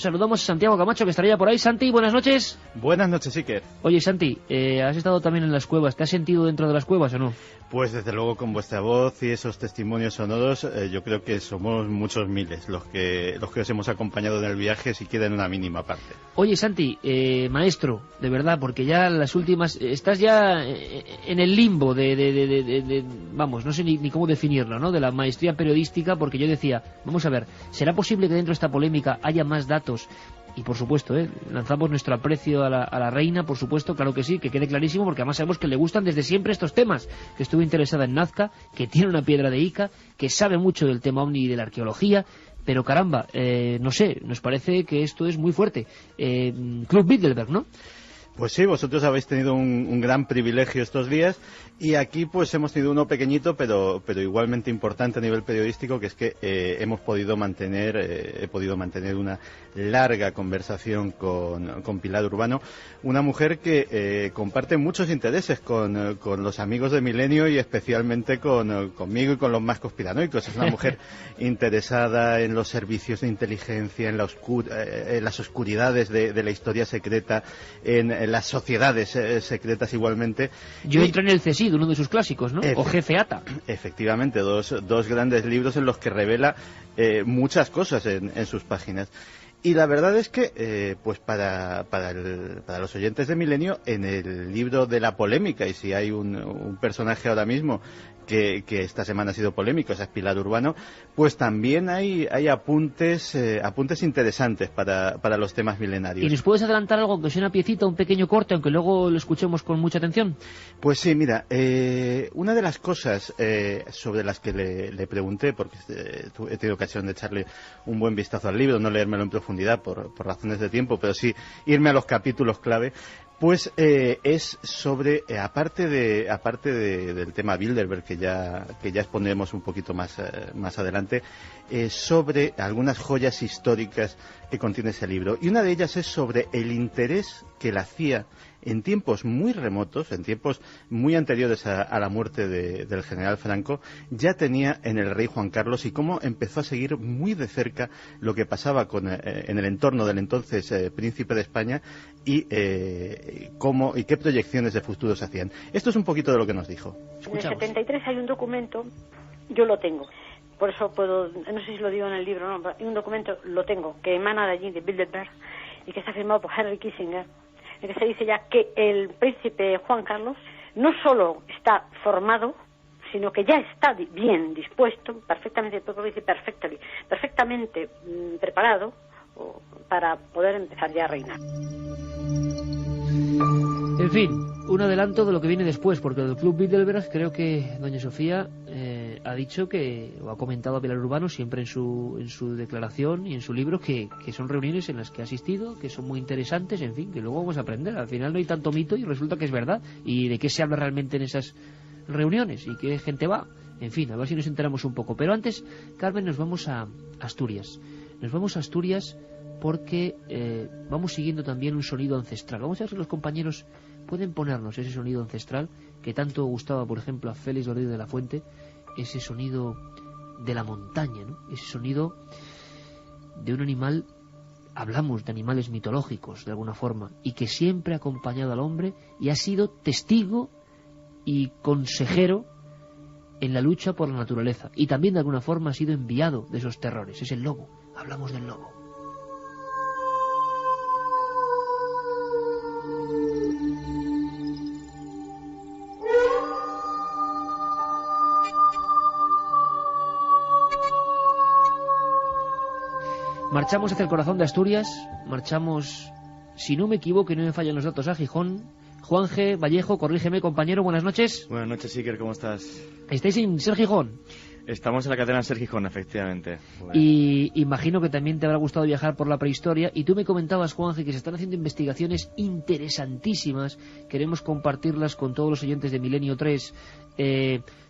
saludamos a Santiago Camacho, que estaría por ahí. Santi, buenas noches. Buenas noches, Iker. Oye, Santi, has estado también en las cuevas. ¿Te has sentido dentro de las cuevas o no? Pues desde luego con vuestra voz y esos testimonios sonoros, yo creo que somos muchos miles los que os hemos acompañado en el viaje, siquiera en una mínima parte. Oye, Santi, maestro, de verdad, porque ya las últimas... Estás ya en el limbo vamos, no sé ni cómo definirlo, ¿no? De la maestría periodística, porque yo decía, vamos a ver, ¿será posible que dentro de esta polémica haya más datos? Y por supuesto, lanzamos nuestro aprecio a la reina, por supuesto, claro que sí, que quede clarísimo, porque además sabemos que le gustan desde siempre estos temas, que estuvo interesada en Nazca, que tiene una piedra de Ica, que sabe mucho del tema ovni y de la arqueología, pero caramba, no sé, nos parece que esto es muy fuerte. Club Bilderberg, ¿no? Pues sí, vosotros habéis tenido un gran privilegio estos días y aquí pues hemos tenido uno pequeñito pero igualmente importante a nivel periodístico, que es que he podido mantener una larga conversación con Pilar Urbano, una mujer que comparte muchos intereses con los amigos de Milenio y especialmente conmigo y con los más conspiranoicos. Es una mujer interesada en los servicios de inteligencia, en las oscuridades de la historia secreta, en las sociedades secretas igualmente. Yo entré en el CSID, uno de sus clásicos, ¿no? O Jefe Ata. Efectivamente, dos grandes libros en los que revela muchas cosas en sus páginas. Y la verdad es que, pues para los oyentes de Milenio, en el libro de la polémica, y si hay un personaje ahora mismo que esta semana ha sido polémico, esa es Pilar Urbano, pues también hay apuntes interesantes para los temas milenarios. ¿Y nos puedes adelantar algo, que sea una piecita, un pequeño corte, aunque luego lo escuchemos con mucha atención? Pues sí, mira, una de las cosas sobre las que le pregunté, porque he tenido ocasión de echarle un buen vistazo al libro, no leérmelo en profundidad por razones de tiempo, pero sí irme a los capítulos clave, pues es sobre, aparte del tema Bilderberg, que ya expondremos un poquito más adelante, sobre algunas joyas históricas que contiene ese libro. Y una de ellas es sobre el interés que la CIA, en tiempos muy remotos, en tiempos muy anteriores a la muerte del general Franco, ya tenía en el rey Juan Carlos, y cómo empezó a seguir muy de cerca lo que pasaba en el entorno del entonces príncipe de España y qué proyecciones de futuro se hacían. Esto es un poquito de lo que nos dijo. Escuchamos. En el 73 hay un documento, yo lo tengo, por eso puedo, no sé si lo digo en el libro, no, hay un documento, lo tengo, que emana de allí, de Bilderberg, y que está firmado por Henry Kissinger, en que se dice ya que el príncipe Juan Carlos no solo está formado, sino que ya está bien dispuesto, perfectamente preparado para poder empezar ya a reinar. En fin, un adelanto de lo que viene después, porque del Club Bilderberg creo que doña Sofía ha dicho o ha comentado a Pilar Urbano siempre en su declaración y en su libro que son reuniones en las que ha asistido, que son muy interesantes, en fin, que luego vamos a aprender. Al final no hay tanto mito y resulta que es verdad. Y de qué se habla realmente en esas reuniones y qué gente va. En fin, a ver si nos enteramos un poco. Pero antes, Carmen, nos vamos a Asturias. Nos vamos a Asturias porque vamos siguiendo también un sonido ancestral. Vamos a ver si los compañeros pueden ponernos ese sonido ancestral que tanto gustaba, por ejemplo, a Félix Rodríguez de la Fuente, ese sonido de la montaña, ¿no? Ese sonido de un animal, hablamos de animales mitológicos de alguna forma, y que siempre ha acompañado al hombre y ha sido testigo y consejero en la lucha por la naturaleza, y también de alguna forma ha sido enviado de esos terrores. Es el lobo. Hablamos del lobo. Marchamos hacia el corazón de Asturias, marchamos, si no me equivoco y no me fallan los datos, a Gijón. Juan G. Vallejo, corrígeme, compañero, buenas noches. Buenas noches, Iker, ¿cómo estás? ¿Estáis en Ser Gijón? Estamos en la cadena Ser Gijón, efectivamente. Bueno. Y imagino que también te habrá gustado viajar por la prehistoria, y tú me comentabas, Juan G., que se están haciendo investigaciones interesantísimas, queremos compartirlas con todos los oyentes de Milenio 3,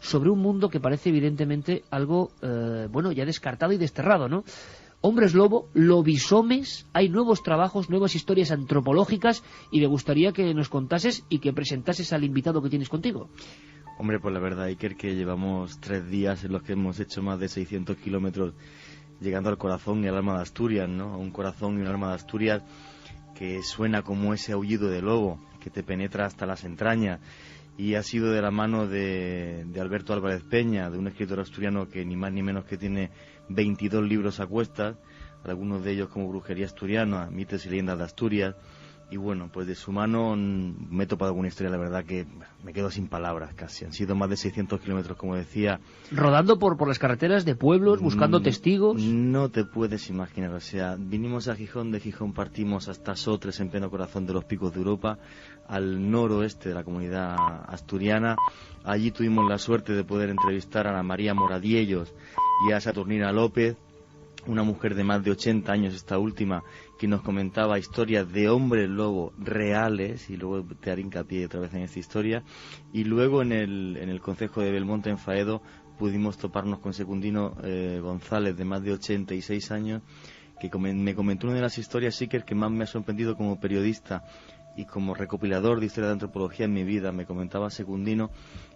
sobre un mundo que parece evidentemente algo, ya descartado y desterrado, ¿no? Hombres lobo, lobisomes, hay nuevos trabajos, nuevas historias antropológicas, y me gustaría que nos contases y que presentases al invitado que tienes contigo. Hombre, pues la verdad, Iker, que llevamos 3 días en los que hemos hecho más de 600 kilómetros llegando al corazón y al alma de Asturias, ¿no? Un corazón y un alma de Asturias que suena como ese aullido de lobo, que te penetra hasta las entrañas, y ha sido de la mano de Alberto Álvarez Peña, de un escritor asturiano que ni más ni menos que tiene 22 libros a cuestas, algunos de ellos como Brujería Asturiana, Mitos y Leyendas de Asturias. Y bueno, pues de su mano me he topado con una historia, la verdad que me quedo sin palabras casi. Han sido más de 600 kilómetros, como decía. Rodando por las carreteras de pueblos, buscando testigos. No te puedes imaginar, o sea, vinimos a Gijón, de Gijón partimos hasta Sotres, en pleno corazón de los picos de Europa, al noroeste de la comunidad asturiana. Allí tuvimos la suerte de poder entrevistar a Ana María Moradiellos y a Saturnina López, una mujer de más de 80 años, esta última, que nos comentaba historias de hombres lobo reales, y luego te haré hincapié otra vez en esta historia. Y luego en el concejo de Belmonte, en Faedo, pudimos toparnos con Secundino González, de más de 86 años, que me comentó una de las historias, sí, que más me ha sorprendido como periodista y como recopilador de historia de antropología en mi vida. Me comentaba Secundino,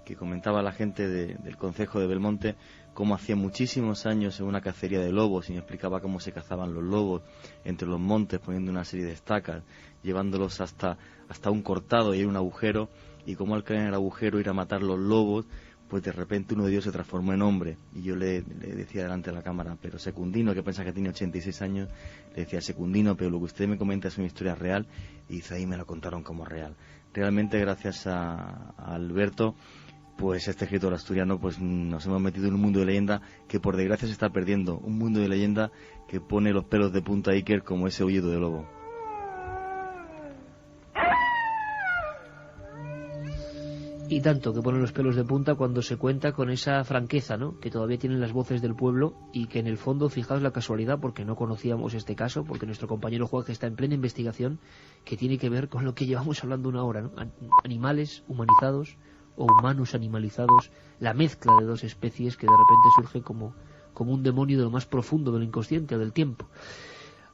que comentaba a la gente del concejo de Belmonte cómo hacía muchísimos años en una cacería de lobos, y me explicaba cómo se cazaban los lobos entre los montes, poniendo una serie de estacas, llevándolos hasta un cortado y un agujero, y cómo al caer en el agujero ir a matar los lobos, pues de repente uno de ellos se transformó en hombre. Y yo le decía delante de la cámara: pero Secundino, que piensa que tiene 86 años, le decía: Secundino, pero lo que usted me comenta es una historia real. Y dice: ahí me lo contaron como real. Realmente, gracias a Alberto, pues este escritor asturiano, pues nos hemos metido en un mundo de leyenda que por desgracia se está perdiendo, un mundo de leyenda que pone los pelos de punta a Iker como ese aullido de lobo. Y tanto que pone los pelos de punta cuando se cuenta con esa franqueza, ¿no?, que todavía tienen las voces del pueblo, y que en el fondo, fijaos la casualidad, porque no conocíamos este caso, porque nuestro compañero Juan, que está en plena investigación, que tiene que ver con lo que llevamos hablando una hora, ¿no? Animales humanizados o humanos animalizados, la mezcla de dos especies que de repente surge como un demonio de lo más profundo del inconsciente o del tiempo.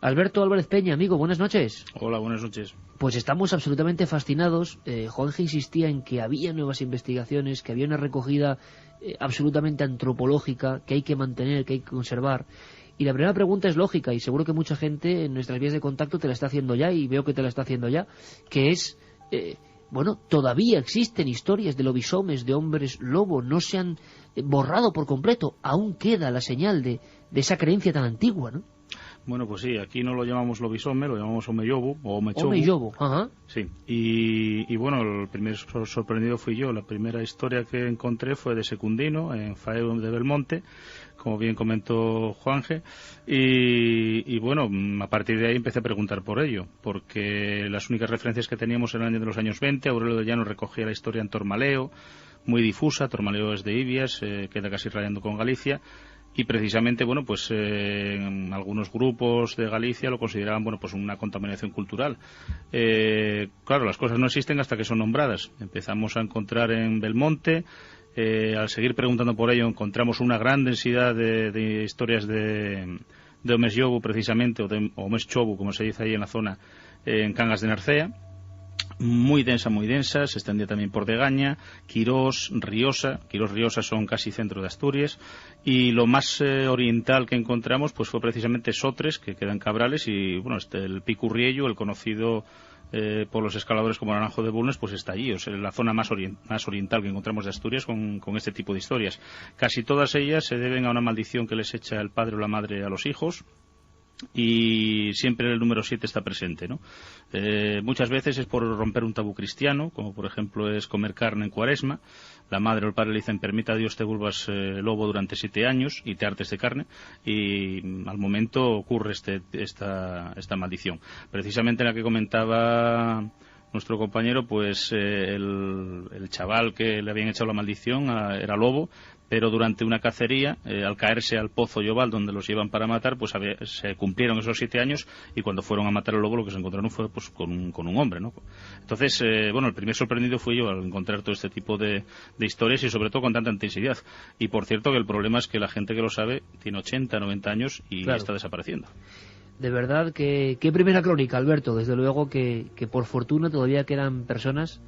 Alberto Álvarez Peña, amigo, buenas noches. Hola, buenas noches. Pues estamos absolutamente fascinados. Juanje insistía en que había nuevas investigaciones, que había una recogida absolutamente antropológica que hay que mantener, que hay que conservar. Y la primera pregunta es lógica, y seguro que mucha gente en nuestras vías de contacto te la está haciendo ya, y veo que te la está haciendo ya, que es... bueno, todavía existen historias de lobisomes, de hombres lobo, no se han borrado por completo, aún queda la señal de esa creencia tan antigua, ¿no? Bueno, pues sí, aquí no lo llamamos lobisome, lo llamamos omeyobu o omechobu. Omeyobu, ajá. Sí, y bueno, el primer sorprendido fui yo. La primera historia que encontré fue de Secundino, en Faedo de Belmonte, como bien comentó Juanje, y bueno, a partir de ahí empecé a preguntar por ello, porque las únicas referencias que teníamos eran de los años 20, Aurelio de Llano recogía la historia en Tormaleo, muy difusa. Tormaleo es de Ibias, queda casi rayando con Galicia, y precisamente, bueno, pues algunos grupos de Galicia lo consideraban, bueno, pues una contaminación cultural. Claro, las cosas no existen hasta que son nombradas. Empezamos a encontrar en Belmonte, al seguir preguntando por ello, encontramos una gran densidad de historias de Omeyobu, precisamente, o de Omeschobu, como se dice ahí en la zona, en Cangas de Narcea. Muy densa, se extendía también por Degaña, Quirós, Riosa. Quirós, Riosa son casi centro de Asturias, y lo más oriental que encontramos pues fue precisamente Sotres, que queda en Cabrales, y bueno, el Picurriello, el conocido por los escaladores como Naranjo de Bulnes, pues está allí, o sea, la zona más oriental que encontramos de Asturias con este tipo de historias. Casi todas ellas se deben a una maldición que les echa el padre o la madre a los hijos, y siempre el número 7 está presente, ¿no? Muchas veces es por romper un tabú cristiano, como por ejemplo es comer carne en Cuaresma. La madre o el padre le dicen: permita a Dios te vuelvas lobo durante 7 años y te hartes de carne, y al momento ocurre esta maldición. Precisamente la que comentaba nuestro compañero, pues el chaval que le habían echado la maldición era lobo, pero durante una cacería, al caerse al pozo Llobal, donde los llevan para matar, pues se cumplieron esos 7 años, y cuando fueron a matar al lobo lo que se encontraron fue pues con un hombre, ¿no? Entonces, bueno, el primer sorprendido fui yo al encontrar todo este tipo de historias, y sobre todo con tanta intensidad. Y por cierto que el problema es que la gente que lo sabe tiene 80, 90 años y claro, está desapareciendo. De verdad que qué primera crónica, Alberto. Desde luego que por fortuna todavía quedan personas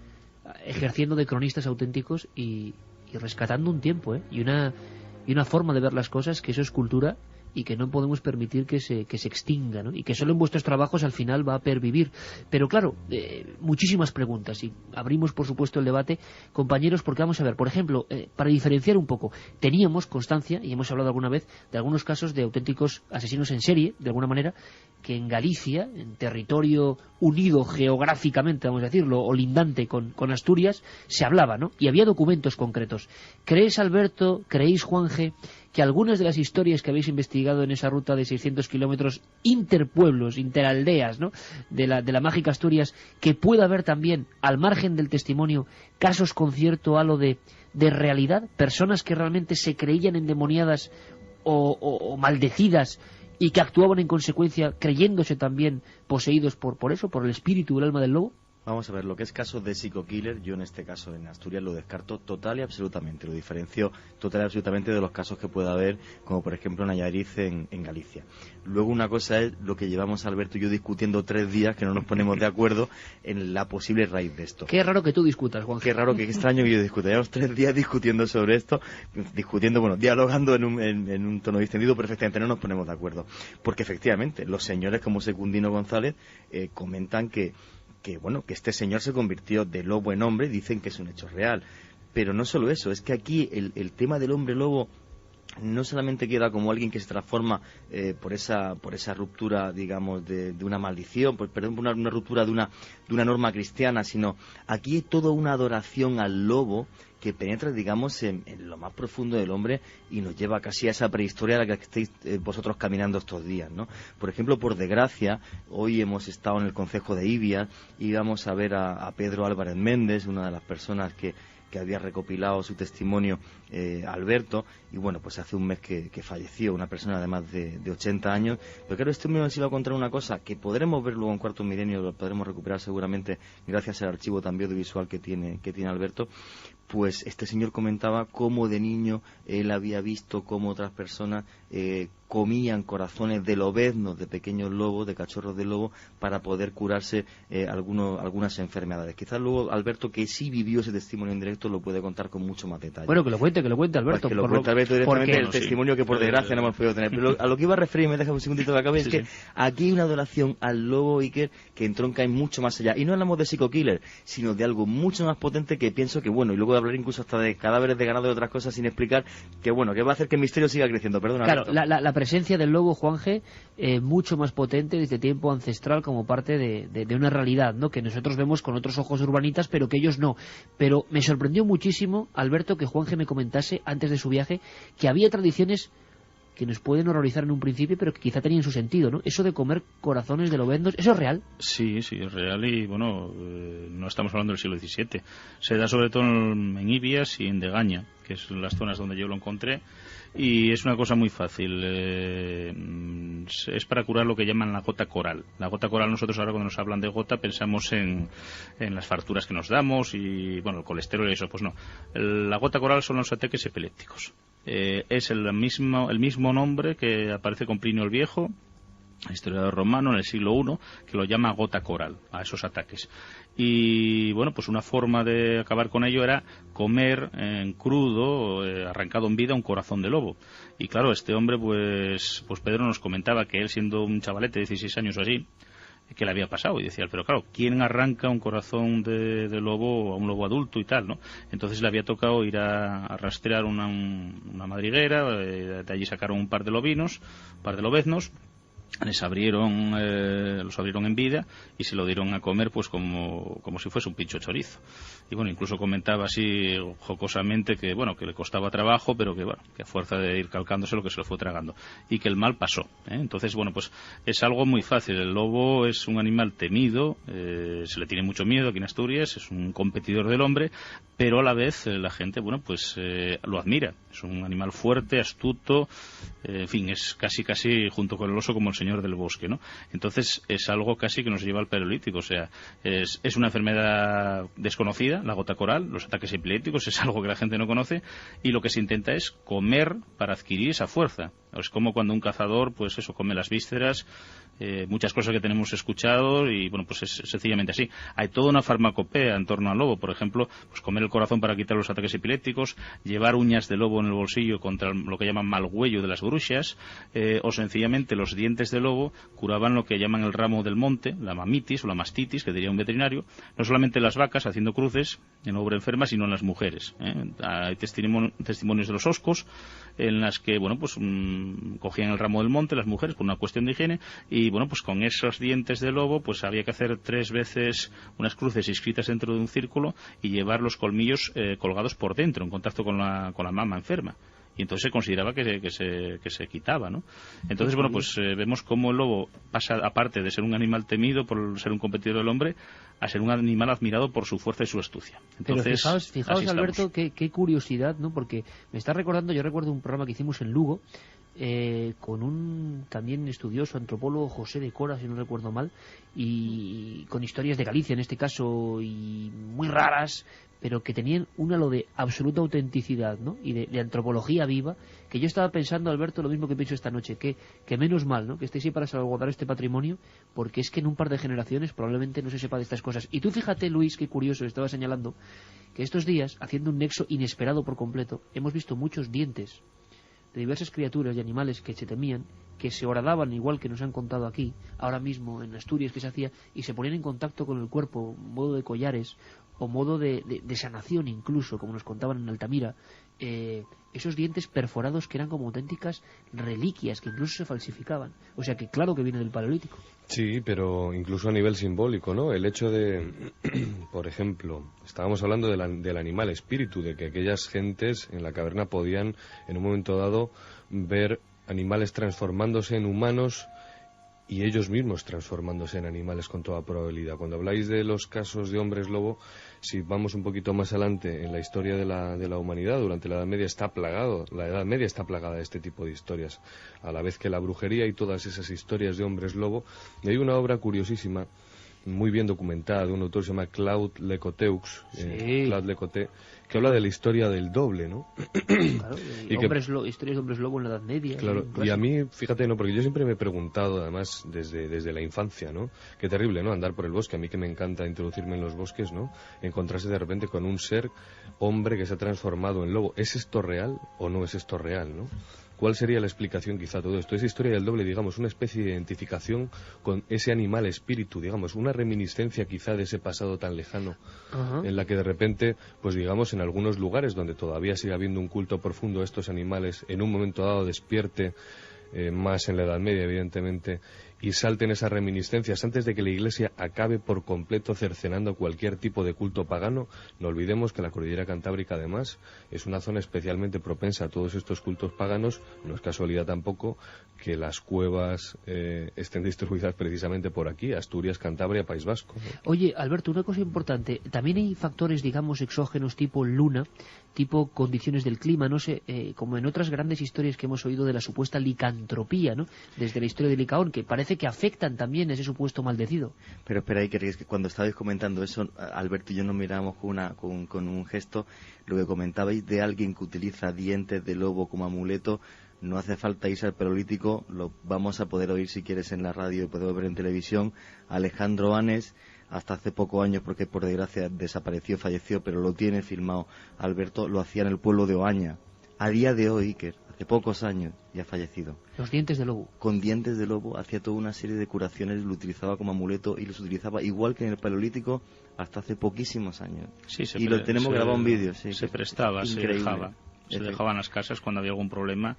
ejerciendo de cronistas auténticos y rescatando un tiempo, y una forma de ver las cosas, que eso es cultura, y que no podemos permitir que se extinga, ¿no? Y que solo en vuestros trabajos al final va a pervivir. Pero claro, muchísimas preguntas, y abrimos por supuesto el debate, compañeros, porque vamos a ver, por ejemplo, para diferenciar un poco, teníamos constancia, y hemos hablado alguna vez, de algunos casos de auténticos asesinos en serie, de alguna manera, que en Galicia, en territorio unido geográficamente, vamos a decirlo, o lindante con Asturias, se hablaba, ¿no? Y había documentos concretos. ¿Crees, Alberto, creéis, Juanje, que algunas de las historias que habéis investigado en esa ruta de 600 kilómetros interpueblos, interaldeas, ¿no?, de la mágica Asturias, que pueda haber también, al margen del testimonio, casos con cierto halo de realidad, personas que realmente se creían endemoniadas o maldecidas y que actuaban en consecuencia creyéndose también poseídos por eso, por el espíritu del alma del lobo? Vamos a ver, lo que es casos de psico-killer, yo en este caso en Asturias lo descarto total y absolutamente, lo diferencio total y absolutamente de los casos que pueda haber, como por ejemplo en Nayarit, en Galicia. Luego una cosa es lo que llevamos Alberto y yo discutiendo 3 días, que no nos ponemos de acuerdo en la posible raíz de esto. Qué raro que tú discutas, Juan. Qué raro, qué extraño que yo discuta. Llevamos 3 días discutiendo sobre esto, dialogando en un tono distendido, perfectamente no nos ponemos de acuerdo. Porque efectivamente, los señores como Secundino González comentan que este señor se convirtió de lobo en hombre, dicen que es un hecho real. Pero no solo eso, es que aquí el tema del hombre lobo no solamente queda como alguien que se transforma por esa ruptura, digamos, de una maldición, una ruptura de una norma cristiana, sino aquí hay toda una adoración al lobo que penetra, digamos, en lo más profundo del hombre y nos lleva casi a esa prehistoria a la que estáis vosotros caminando estos días, ¿no? Por ejemplo, por desgracia, hoy hemos estado en el concejo de Ibia y íbamos a ver a Pedro Álvarez Méndez, una de las personas que había recopilado su testimonio, Alberto, y bueno, pues hace un mes que falleció, una persona de más de 80 años, pero claro, este hombre nos iba a contar una cosa que podremos ver luego en Cuarto Milenio, lo podremos recuperar seguramente gracias al archivo también audiovisual que tiene Alberto. Pues este señor comentaba cómo de niño él había visto cómo otras personas comían corazones de lobeznos, de pequeños lobos, de cachorros de lobo, para poder curarse algunas enfermedades. Quizás luego Alberto, que sí vivió ese testimonio en directo, lo puede contar con mucho más detalle. Bueno, que lo cuente Alberto. Pues que lo cuente Alberto directamente, el testimonio que por desgracia no hemos podido tener. Pero a lo que iba a referir, me deja un segundito de la cabeza, es que aquí hay una adoración al lobo, Iker, que entronca en mucho más allá. Y no hablamos de psico-killer, sino de algo mucho más potente que pienso que, bueno, y luego de hablar incluso hasta de cadáveres de ganado y otras cosas sin explicar, que bueno, que va a hacer que el misterio siga creciendo. Perdona, claro, Alberto. La presencia del lobo, Juanje, mucho más potente desde tiempo ancestral como parte de una realidad, ¿no?, que nosotros vemos con otros ojos urbanitas, pero que ellos no. Pero me sorprendió muchísimo, Alberto, que Juanje me comentase antes de su viaje que había tradiciones que nos pueden horrorizar en un principio, pero que quizá tenían su sentido, ¿no? Eso de comer corazones de lobeznos, ¿eso es real? Sí, es real y, bueno, no estamos hablando del siglo XVII. Se da sobre todo en Ibias y en Degaña, que son las zonas donde yo lo encontré, y es una cosa muy fácil. Es para curar lo que llaman la gota coral. La gota coral, nosotros ahora cuando nos hablan de gota pensamos en las farturas que nos damos y, bueno, el colesterol y eso. Pues no. La gota coral son los ataques epilépticos. Es el mismo nombre que aparece con Plinio el Viejo, historiador romano, en el siglo I, que lo llama gota coral a esos ataques. Y bueno, pues una forma de acabar con ello era comer en crudo, arrancado en vida, un corazón de lobo. Y claro, este hombre, pues Pedro nos comentaba que él, siendo un chavalete de 16 años o así, que le había pasado, y decía, pero claro, ¿quién arranca un corazón de lobo a un lobo adulto y tal, ¿no? Entonces le había tocado ir a rastrear una madriguera, de allí sacaron un par de lobeznos, los abrieron en vida y se lo dieron a comer pues como si fuese un pincho chorizo. Y bueno, incluso comentaba así jocosamente que bueno, que le costaba trabajo, pero que bueno, que a fuerza de ir calcándose lo que se lo fue tragando y que el mal pasó, ¿eh? Entonces bueno, pues es algo muy fácil. El lobo es un animal temido, se le tiene mucho miedo aquí en Asturias, es un competidor del hombre, pero a la vez la gente, bueno, pues lo admira. Es un animal fuerte, astuto, en fin, es casi junto con el oso como el señor del bosque, ¿no? Entonces es algo casi que nos lleva al Paleolítico, o sea, es una enfermedad desconocida, la gota coral, los ataques epilépticos, es algo que la gente no conoce, y lo que se intenta es comer para adquirir esa fuerza. Es como cuando un cazador, pues eso, come las vísceras muchas cosas que tenemos escuchado y bueno, pues es sencillamente así. Hay toda una farmacopea en torno al lobo, por ejemplo, pues comer el corazón para quitar los ataques epilépticos, llevar uñas de lobo en el bolsillo contra lo que llaman malgüello de las bruxas, o sencillamente los dientes de lobo curaban lo que llaman el ramo del monte, la mamitis o la mastitis, que diría un veterinario, no solamente en las vacas haciendo cruces en obra enferma, sino en las mujeres. Hay testimonios de los oscos en las que, bueno, pues cogían el ramo del monte las mujeres por una cuestión de higiene y, bueno, pues con esos dientes de lobo pues había que hacer 3 veces unas cruces inscritas dentro de un círculo y llevar los colmillos colgados por dentro en contacto con la mama enferma. Y entonces se consideraba que se quitaba, ¿no? Entonces, bueno, pues vemos cómo el lobo pasa, aparte de ser un animal temido por ser un competidor del hombre, a ser un animal admirado por su fuerza y su astucia. Entonces, pero fijaos Alberto, qué curiosidad, ¿no? Porque me está recordando, yo recuerdo un programa que hicimos en Lugo, con un también estudioso antropólogo, José de Cora, si no recuerdo mal, y con historias de Galicia en este caso, y muy raras, pero que tenían un halo de absoluta autenticidad, ¿no? Y de antropología viva, que yo estaba pensando, Alberto, lo mismo que pienso esta noche, que menos mal, ¿no? Que estéis ahí para salvaguardar este patrimonio, porque es que en un par de generaciones probablemente no se sepa de estas cosas. Y tú fíjate, Luis, qué curioso, estaba señalando que estos días, haciendo un nexo inesperado por completo, hemos visto muchos dientes de diversas criaturas y animales que se temían, que se horadaban, igual que nos han contado aquí, ahora mismo en Asturias que se hacía, y se ponían en contacto con el cuerpo, modo de collares, o modo de sanación incluso, como nos contaban en Altamira, esos dientes perforados que eran como auténticas reliquias, que incluso se falsificaban. O sea que claro que viene del Paleolítico. Sí, pero incluso a nivel simbólico, ¿no? El hecho de, por ejemplo, estábamos hablando del animal espíritu, de que aquellas gentes en la caverna podían, en un momento dado, ver animales transformándose en humanos y ellos mismos transformándose en animales con toda probabilidad. Cuando habláis de los casos de hombres lobo, si vamos un poquito más adelante en la historia de la humanidad, durante la Edad Media la Edad Media está plagada de este tipo de historias, a la vez que la brujería y todas esas historias de hombres lobo. Y hay una obra curiosísima, muy bien documentada, de un autor que se llama Claude Lecoteaux, Claude Lecoté, que habla de la historia del doble, ¿no? Claro, historias de hombres lobo en la Edad Media. Claro, y a mí, fíjate, ¿no? Porque yo siempre me he preguntado, además, desde la infancia, ¿no? Qué terrible, ¿no? Andar por el bosque, a mí que me encanta introducirme en los bosques, ¿no? Encontrarse de repente con un ser hombre que se ha transformado en lobo. ¿Es esto real o no es esto real, no? ¿Cuál sería la explicación quizá a todo esto? Esa historia del doble, digamos, una especie de identificación con ese animal espíritu, digamos, una reminiscencia quizá de ese pasado tan lejano, en la que de repente, pues digamos, en algunos lugares donde todavía sigue habiendo un culto profundo a estos animales, en un momento dado despierte, más en la Edad Media, evidentemente, y salten esas reminiscencias antes de que la Iglesia acabe por completo cercenando cualquier tipo de culto pagano. No olvidemos que la cordillera cantábrica, además, es una zona especialmente propensa a todos estos cultos paganos. No es casualidad tampoco que las cuevas estén distribuidas precisamente por aquí, Asturias, Cantabria, País Vasco, ¿no? Oye, Alberto, una cosa importante, también hay factores, digamos, exógenos tipo luna, tipo condiciones del clima, no sé, como en otras grandes historias que hemos oído de la supuesta licantropía, ¿no? Desde la historia de Licaón, que parece que afectan también ese supuesto maldecido. Pero espera, ahí, que cuando estabais comentando eso, Alberto y yo nos miramos con un gesto, lo que comentabais de alguien que utiliza dientes de lobo como amuleto. No hace falta irse al Paleolítico, lo vamos a poder oír si quieres en la radio, podemos ver en televisión. Alejandro Anes, hasta hace pocos años, porque por desgracia falleció, pero lo tiene filmado Alberto, lo hacía en el pueblo de Oaña. A día de hoy, Iker, hace pocos años, ya ha fallecido. Los dientes de lobo. Con dientes de lobo hacía toda una serie de curaciones, lo utilizaba como amuleto y los utilizaba igual que en el Paleolítico hasta hace poquísimos años. Sí, y lo tenemos grabado en vídeo. Sí, se prestaba, se dejaba. Se dejaban las casas cuando había algún problema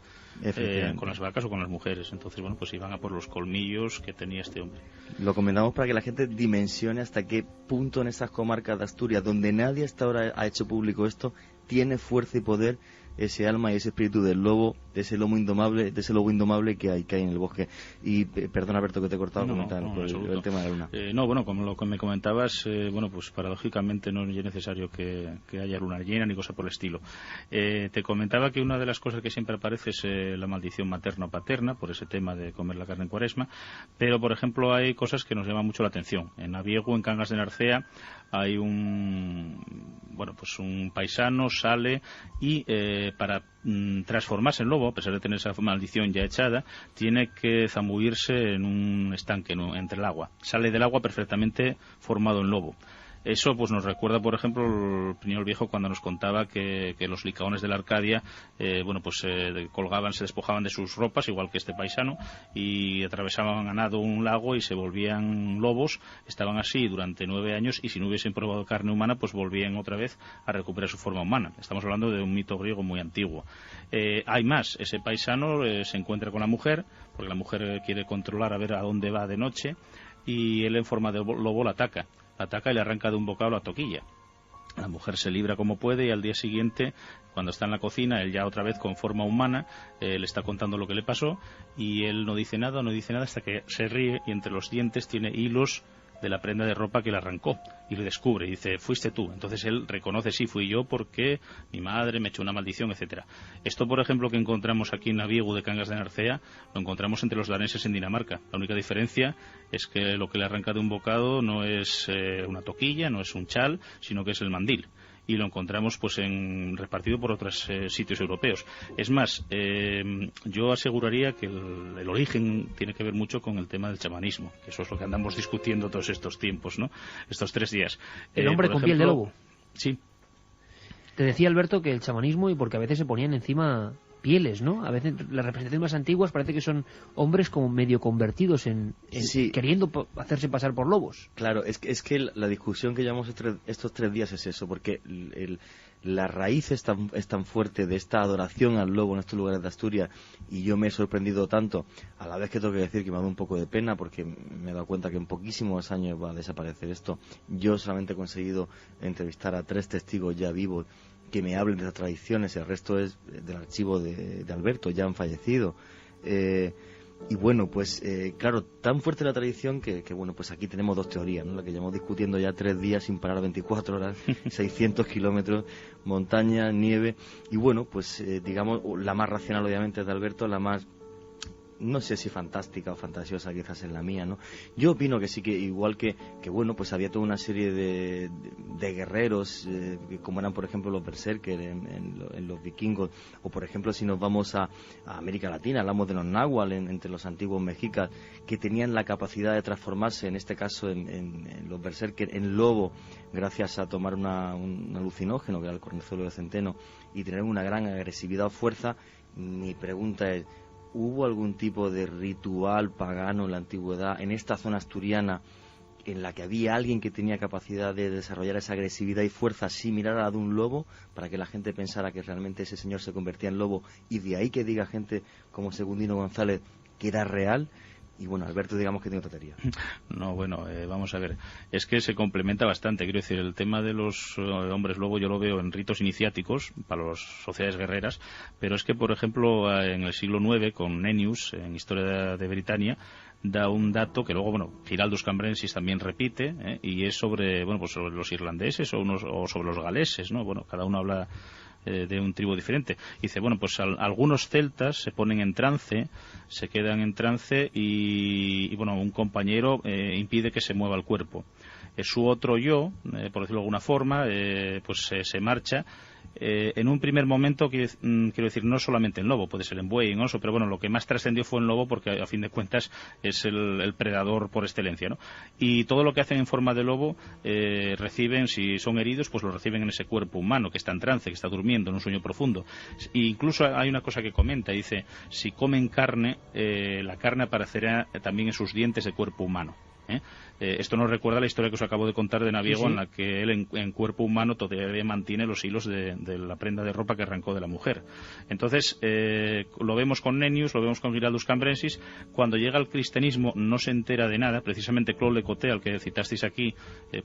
con las vacas o con las mujeres. Entonces, bueno, pues iban a por los colmillos que tenía este hombre. Lo comentamos para que la gente dimensione hasta qué punto en esas comarcas de Asturias, donde nadie hasta ahora ha hecho público esto, tiene fuerza y poder ese alma y ese espíritu del lobo, de ese lobo indomable que hay en el bosque. Y perdona, Alberto, que te he cortado comentar el tema de la luna. No, bueno, como lo que me comentabas, bueno, pues paradójicamente no es necesario que haya luna llena ni cosa por el estilo. Te comentaba que una de las cosas que siempre aparece es la maldición materno-paterna, por ese tema de comer la carne en Cuaresma, pero por ejemplo hay cosas que nos llaman mucho la atención. En Abiego, en Cangas de Narcea, hay un paisano sale y para transformarse en lobo, a pesar de tener esa maldición ya echada, tiene que zambullirse en un estanque, ¿no?, entre el agua. Sale del agua perfectamente formado en lobo. Eso pues nos recuerda, por ejemplo, el Plinio el Viejo cuando nos contaba que los licaones de la Arcadia colgaban, se despojaban de sus ropas, igual que este paisano, y atravesaban a nado un lago y se volvían lobos. Estaban así durante 9 años y si no hubiesen probado carne humana, pues volvían otra vez a recuperar su forma humana. Estamos hablando de un mito griego muy antiguo. Hay más. Ese paisano se encuentra con la mujer, porque la mujer quiere controlar a ver a dónde va de noche, y él en forma de lobo la ataca y le arranca de un bocado la toquilla. La mujer se libra como puede y al día siguiente, cuando está en la cocina, él ya otra vez con forma humana, le está contando lo que le pasó y él no dice nada hasta que se ríe y entre los dientes tiene hilos de la prenda de ropa que le arrancó y le descubre y dice, fuiste tú. Entonces él reconoce, sí, fui yo porque mi madre me echó una maldición, etcétera. Esto, por ejemplo, que encontramos aquí en Naviego de Cangas de Narcea, lo encontramos entre los daneses en Dinamarca. La única diferencia es que lo que le arranca de un bocado no es una toquilla, no es un chal, sino que es el mandil. Y lo encontramos pues repartido por otros sitios europeos. Es más, yo aseguraría que el origen tiene que ver mucho con el tema del chamanismo, que eso es lo que andamos discutiendo todos estos tiempos, ¿no? Estos 3 días. El hombre con piel de lobo. Sí. Te decía Alberto que el chamanismo, y porque a veces se ponían encima pieles, ¿no? A veces las representaciones más antiguas parece que son hombres como medio convertidos sí, queriendo hacerse pasar por lobos. Claro, es que la discusión que llevamos estos 3 días es eso, porque la raíz es tan fuerte de esta adoración al lobo en estos lugares de Asturias, y yo me he sorprendido tanto, a la vez que tengo que decir que me ha dado un poco de pena, porque me he dado cuenta que en poquísimos años va a desaparecer esto. Yo solamente he conseguido entrevistar a 3 testigos ya vivos que me hablen de las tradiciones, el resto es del archivo de Alberto, ya han fallecido. Y bueno, pues claro, tan fuerte la tradición que bueno, pues aquí tenemos 2 teorías, ¿no? La que llevamos discutiendo ya 3 días sin parar, 24 horas, 600 kilómetros, montaña, nieve, y bueno, pues digamos, la más racional obviamente es de Alberto, la más, no sé si fantástica o fantasiosa quizás es la mía, ¿no? Yo opino que sí, que igual que bueno, pues había toda una serie de guerreros, como eran por ejemplo los berserker en los vikingos, o por ejemplo si nos vamos a América Latina, hablamos de los náhuatl entre los antiguos mexicas, que tenían la capacidad de transformarse, en este caso en los berserker, en lobo, gracias a tomar un alucinógeno, que era el cornezuelo de centeno, y tener una gran agresividad o fuerza. Mi pregunta es, ¿hubo algún tipo de ritual pagano en la antigüedad, en esta zona asturiana, en la que había alguien que tenía capacidad de desarrollar esa agresividad y fuerza similar a la de un lobo, para que la gente pensara que realmente ese señor se convertía en lobo, y de ahí que diga gente como Segundino González que era real? Y bueno, Alberto, digamos que tiene otra teoría. No, bueno, vamos a ver. Es que se complementa bastante. Quiero decir, el tema de los hombres lobo yo lo veo en ritos iniciáticos para las sociedades guerreras, pero es que, por ejemplo, en el siglo IX, con Nennius, en Historia de Britania, da un dato que luego, bueno, Giraldus Cambrensis también repite, y es sobre, bueno, pues sobre los irlandeses o sobre los galeses, ¿no? Bueno, cada uno habla de un tribu diferente. Dice, bueno, pues algunos celtas se ponen en trance, se quedan en trance y bueno, un compañero impide que se mueva el cuerpo. Su otro yo, por decirlo de alguna forma, pues se marcha. En un primer momento, quiero decir, no solamente en lobo, puede ser en buey, en oso, pero bueno, lo que más trascendió fue en lobo, porque a fin de cuentas es el predador por excelencia, ¿no? Y todo lo que hacen en forma de lobo reciben, si son heridos, pues lo reciben en ese cuerpo humano que está en trance, que está durmiendo en un sueño profundo. E incluso hay una cosa que comenta, dice, si comen carne, la carne aparecerá también en sus dientes de cuerpo humano. Esto nos recuerda la historia que os acabo de contar de Naviego, sí, sí, en la que él en cuerpo humano todavía mantiene los hilos de la prenda de ropa que arrancó de la mujer. Entonces lo vemos con Nennius, lo vemos con Giraldus Cambrensis. Cuando llega al cristianismo no se entera de nada. Precisamente Claude Le Coté, al que citasteis aquí,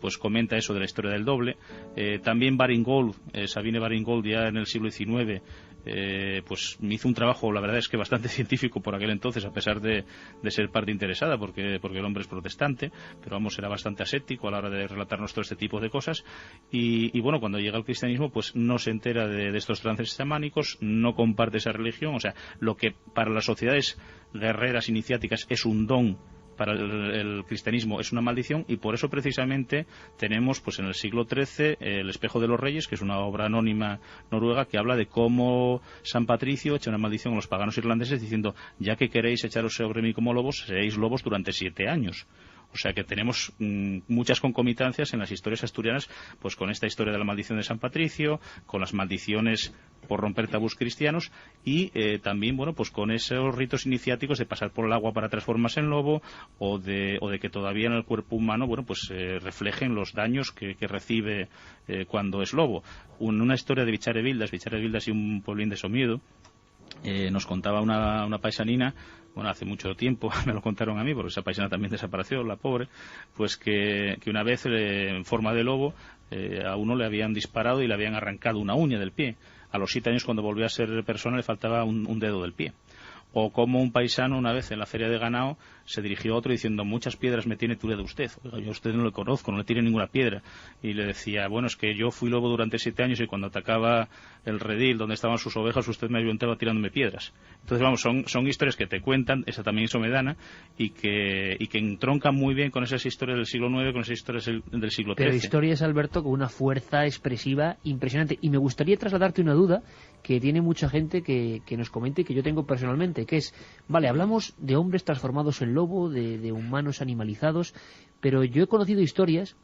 pues comenta eso de la historia del doble. También Baring-Gould, Sabine Baring-Gould, ya en el siglo XIX, pues hizo un trabajo, la verdad es que bastante científico por aquel entonces, a pesar de ser parte interesada, porque el hombre es protestante, pero vamos, era bastante aséptico a la hora de relatarnos todo este tipo de cosas. Y bueno, cuando llega al cristianismo, pues no se entera de estos trances chamánicos, no comparte esa religión. O sea, lo que para las sociedades guerreras iniciáticas es un don para el cristianismo es una maldición, y por eso precisamente tenemos pues en el siglo XIII El espejo de los reyes, que es una obra anónima noruega que habla de cómo San Patricio echa una maldición a los paganos irlandeses diciendo: ya que queréis echaros sobre mí como lobos, seréis lobos durante 7 años. O sea que tenemos muchas concomitancias en las historias asturianas, pues con esta historia de la maldición de San Patricio, con las maldiciones por romper tabús cristianos, y también, bueno, pues con esos ritos iniciáticos de pasar por el agua para transformarse en lobo, o de que todavía en el cuerpo humano, bueno, pues reflejen los daños que recibe cuando es lobo. Una historia de Bicharevildas y un pueblín de Somiedo, nos contaba una paisanina, bueno, hace mucho tiempo me lo contaron a mí, porque esa paisana también desapareció, la pobre, pues que una vez en forma de lobo a uno le habían disparado y le habían arrancado una uña del pie. A los 7 años, cuando volvió a ser persona, le faltaba un dedo del pie. O como un paisano una vez en la feria de ganado se dirigió a otro diciendo: muchas piedras me tiene Ture de usted. Oiga, yo a usted no le conozco, no le tiene ninguna piedra. Y le decía: bueno, es que yo fui lobo durante 7 años y cuando atacaba el redil donde estaban sus ovejas, usted me ayudaba tirándome piedras. Entonces, vamos, son historias que te cuentan, esa también es somedana, y que entroncan muy bien con esas historias del siglo IX, con esas historias del siglo XIII. Pero historias, Alberto, con una fuerza expresiva impresionante. Y me gustaría trasladarte una duda que tiene mucha gente que nos comente, y que yo tengo personalmente, que es: vale, hablamos de hombres transformados en lobo, de humanos animalizados, pero yo he conocido historias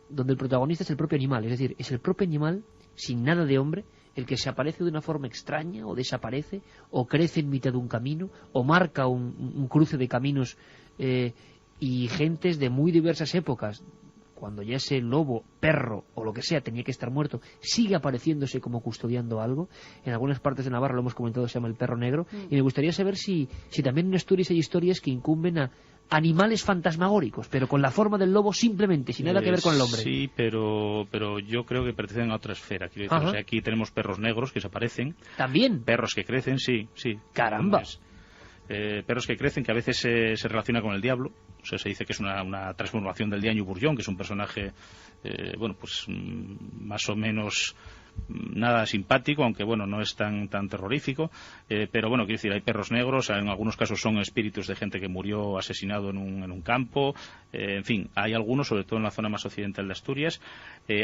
donde el protagonista es el propio animal, es decir, es el propio animal, sin nada de hombre, el que se aparece de una forma extraña, o desaparece, o crece en mitad de un camino, o marca un cruce de caminos, y gentes de muy diversas épocas, cuando ya ese lobo, perro o lo que sea tenía que estar muerto, sigue apareciéndose como custodiando algo. En algunas partes de Navarra, lo hemos comentado, se llama el perro negro. Y me gustaría saber si también en Asturias hay historias que incumben a animales fantasmagóricos, pero con la forma del lobo simplemente, sin nada que ver con el hombre. Sí, pero yo creo que pertenecen a otra esfera. Quiero decir, o sea, aquí tenemos perros negros que se aparecen. ¿También? Perros que crecen, sí. ¡Caramba! Perros que crecen, que a veces se relaciona con el diablo. O sea, se dice que es una transformación del Diaño Burllón, que es un personaje, bueno, pues más o menos nada simpático, aunque bueno, no es tan terrorífico, pero bueno, quiero decir, hay perros negros, en algunos casos son espíritus de gente que murió asesinado en un campo, en fin, hay algunos, sobre todo en la zona más occidental de Asturias,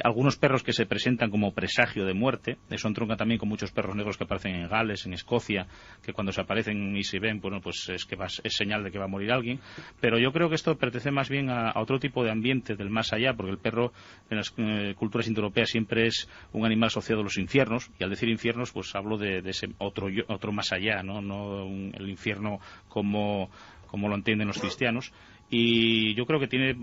algunos perros que se presentan como presagio de muerte. Eso entronca también con muchos perros negros que aparecen en Gales, en Escocia, que cuando se aparecen y se ven, bueno, pues es señal de que va a morir alguien. Pero yo creo que esto pertenece más bien a otro tipo de ambiente del más allá, porque el perro en las culturas indoeuropeas siempre es un animal asociado a los infiernos, y al decir infiernos pues hablo de ese otro más allá, no el infierno como lo entienden los cristianos. Y yo creo que tiene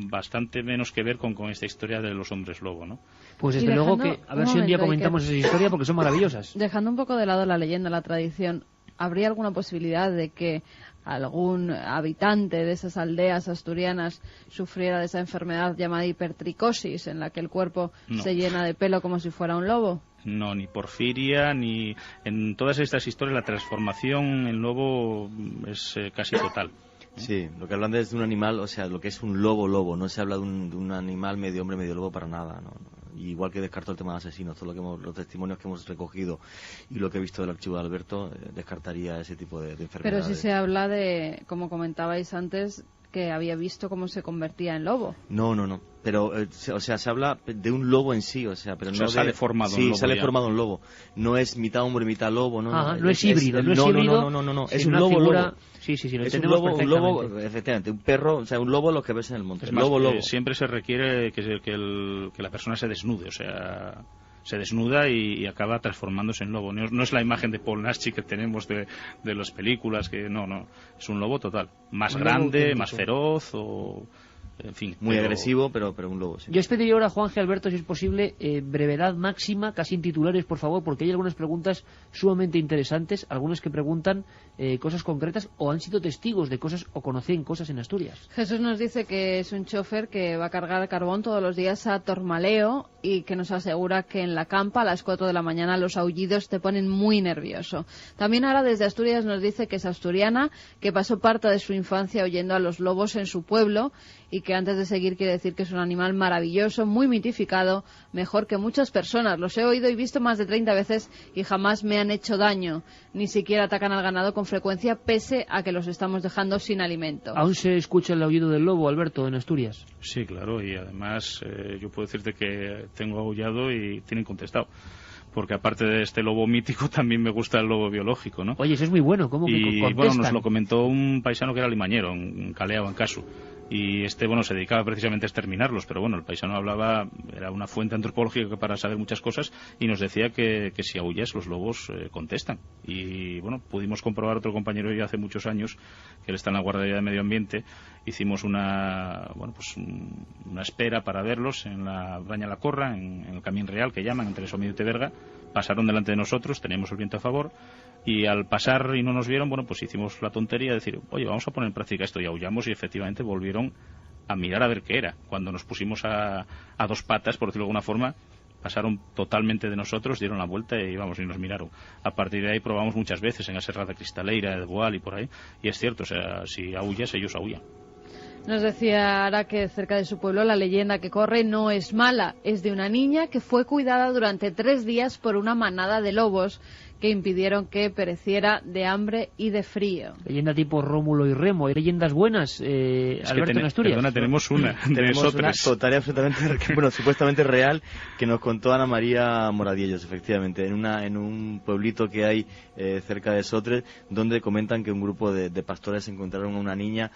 bastante menos que ver con esta historia de los hombres lobo, ¿no? Pues desde luego que a ver si un día comentamos esa historia, porque son maravillosas. Dejando un poco de lado la leyenda, la tradición, ¿habría alguna posibilidad de que algún habitante de esas aldeas asturianas sufriera de esa enfermedad llamada hipertricosis, en la que el cuerpo se llena de pelo como si fuera un lobo? No, ni porfiria, ni en todas estas historias la transformación en lobo es casi total. Sí, lo que hablan es de un animal, o sea, lo que es un lobo, no se habla de un animal medio hombre, medio lobo para nada, ¿no? Igual que descarto el tema de asesinos, todo los testimonios que hemos recogido y lo que he visto del archivo de Alberto, descartaría ese tipo de enfermedades. Pero sí se habla de, como comentabais antes, que había visto cómo se convertía en lobo. No. Pero, o sea, se habla de un lobo en sí, o sea, pero no sale formado un lobo. Sí, sale formado un lobo. No es mitad hombre, mitad lobo, no es híbrido, no es híbrido. No, es un lobo, figura... Sí, lo entendemos perfectamente. Un lobo, efectivamente, un perro, o sea, un lobo lo que ves en el monte. Es más, lobo. Siempre se requiere que la persona se desnude, o sea, se desnuda y acaba transformándose en lobo. No es la imagen de Paul Naschy que tenemos de las películas, que no, es un lobo total. Más grande, más feroz, o... En fin, muy agresivo, pero un lobo, sí. Yo os pediría ahora, Juanje, Alberto, si es posible, brevedad máxima, casi en titulares, por favor, porque hay algunas preguntas sumamente interesantes, algunas que preguntan cosas concretas o han sido testigos de cosas o conocen cosas en Asturias. Jesús nos dice que es un chofer que va a cargar carbón todos los días a Tormaleo y que nos asegura que en la campa a las 4 de la mañana los aullidos te ponen muy nervioso. También ahora desde Asturias nos dice que es asturiana, que pasó parte de su infancia oyendo a los lobos en su pueblo y que antes de seguir quiere decir que es un animal maravilloso, muy mitificado, mejor que muchas personas. Los he oído y visto más de 30 veces y jamás me han hecho daño. Ni siquiera atacan al ganado con frecuencia, pese a que los estamos dejando sin alimento. ¿Aún se escucha el aullido del lobo, Alberto, en Asturias? Sí, claro, y además yo puedo decirte que tengo aullado y tienen contestado. Porque aparte de este lobo mítico, también me gusta el lobo biológico, ¿no? Oye, eso es muy bueno, ¿cómo que contestan? Y bueno, nos lo comentó un paisano que era limañero, en Calea o en Casu. Y se dedicaba precisamente a exterminarlos, pero bueno, el paisano hablaba, era una fuente antropológica para saber muchas cosas, y nos decía que si aullas los lobos contestan. Y bueno, pudimos comprobar, otro compañero y yo hace muchos años, que él está en la Guardia de Medio Ambiente, hicimos una espera para verlos en la Braña la Corra, en el Camín Real, que llaman, entre Somiedo y Teberga. Pasaron delante de nosotros, teníamos el viento a favor, y al pasar y no nos vieron, bueno, pues hicimos la tontería de decir, oye, vamos a poner en práctica esto, y aullamos, y efectivamente volvieron a mirar a ver qué era. Cuando nos pusimos a dos patas, por decirlo de alguna forma, pasaron totalmente de nosotros, dieron la vuelta y vamos, y nos miraron. A partir de ahí probamos muchas veces en la Serra de Cristaleira, de Boal y por ahí, y es cierto, o sea, si aullas, ellos aullan. Nos decía Ara que cerca de su pueblo la leyenda que corre no es mala, es de una niña que fue cuidada durante 3 días por una manada de lobos que impidieron que pereciera de hambre y de frío. Leyenda tipo Rómulo y Remo. ¿Hay leyendas buenas, Alberto, en Asturias? Perdona, tenemos una. Tenemos una total y absolutamente, bueno, supuestamente real, que nos contó Ana María Moradiellos, efectivamente, en un pueblito que hay cerca de Sotres, donde comentan que un grupo de pastores encontraron a una niña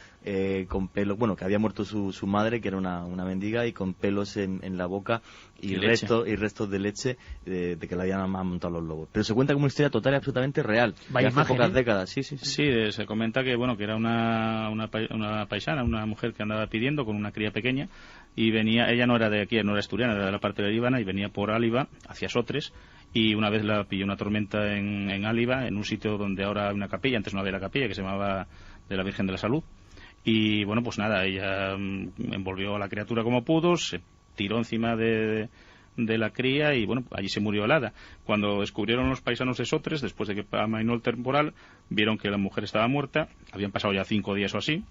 con pelo, bueno, que había muerto su madre, que era una mendiga, y con pelos en la boca y restos de leche de que la habían montado los lobos. Pero se cuenta como una historia total y absolutamente real. Vaya hace imagen, pocas décadas. Sí, se comenta que bueno, que era una paisana, una mujer que andaba pidiendo con una cría pequeña, y venía, ella no era de aquí, no era asturiana, era de la parte de Líbana, y venía por Áliva hacia Sotres, y una vez la pilló una tormenta en Áliva, en un sitio donde ahora hay una capilla, antes no había la capilla, que se llamaba de la Virgen de la Salud. Y bueno, pues nada, ella envolvió a la criatura como pudo, se tiró encima de la cría y bueno, allí se murió helada. Cuando descubrieron los paisanos de Sotres, después de que amainó el temporal, vieron que la mujer estaba muerta, habían pasado ya 5 días o así,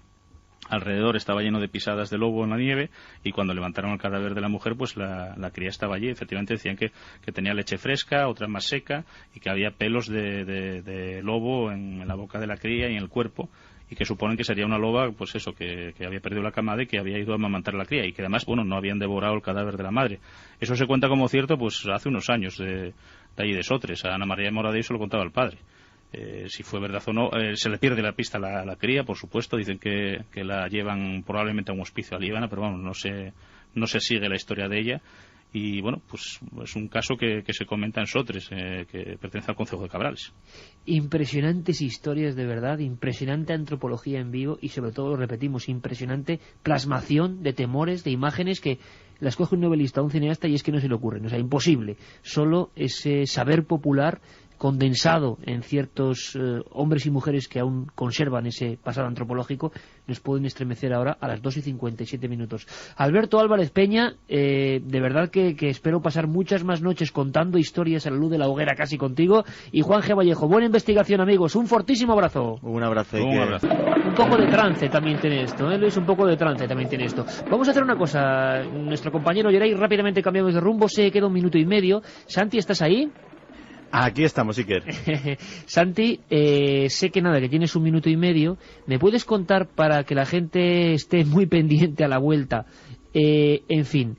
alrededor estaba lleno de pisadas de lobo en la nieve, y cuando levantaron el cadáver de la mujer, pues la cría estaba allí. Efectivamente decían que tenía leche fresca, otra más seca, y que había pelos de lobo en la boca de la cría y en el cuerpo, y que suponen que sería una loba, pues eso, que había perdido la camada y que había ido a amamantar a la cría, y que además, bueno, no habían devorado el cadáver de la madre. Eso se cuenta como cierto, pues hace unos años, de allí de Sotres. A Ana María Moradillo se lo contaba el padre. Si fue verdad o no, se le pierde la pista a la cría, por supuesto. Dicen que la llevan probablemente a un hospicio a Líbana, pero vamos, no se sigue la historia de ella. Y bueno, pues es un caso que se comenta en Sotres, que pertenece al concejo de Cabrales. Impresionantes historias, de verdad, impresionante antropología en vivo, y sobre todo, lo repetimos, impresionante plasmación de temores, de imágenes que las coge un novelista o un cineasta y es que no se le ocurren, o sea, imposible. Solo ese saber popular condensado en ciertos hombres y mujeres que aún conservan ese pasado antropológico nos pueden estremecer ahora a las 2:57. Alberto Álvarez Peña, de verdad que espero pasar muchas más noches contando historias a la luz de la hoguera casi contigo. Y Juan G. Vallejo, buena investigación, amigos, un fortísimo abrazo. Un abrazo. Un poco de trance también tiene esto, Luis, un poco de trance también tiene esto. Vamos a hacer una cosa, nuestro compañero Yeray, rápidamente cambiamos de rumbo, se queda 1 minuto y medio. Santi, ¿estás ahí? Aquí estamos, Iker. Santi, sé que nada, que tienes 1 minuto y medio. ¿Me puedes contar, para que la gente esté muy pendiente a la vuelta, en fin,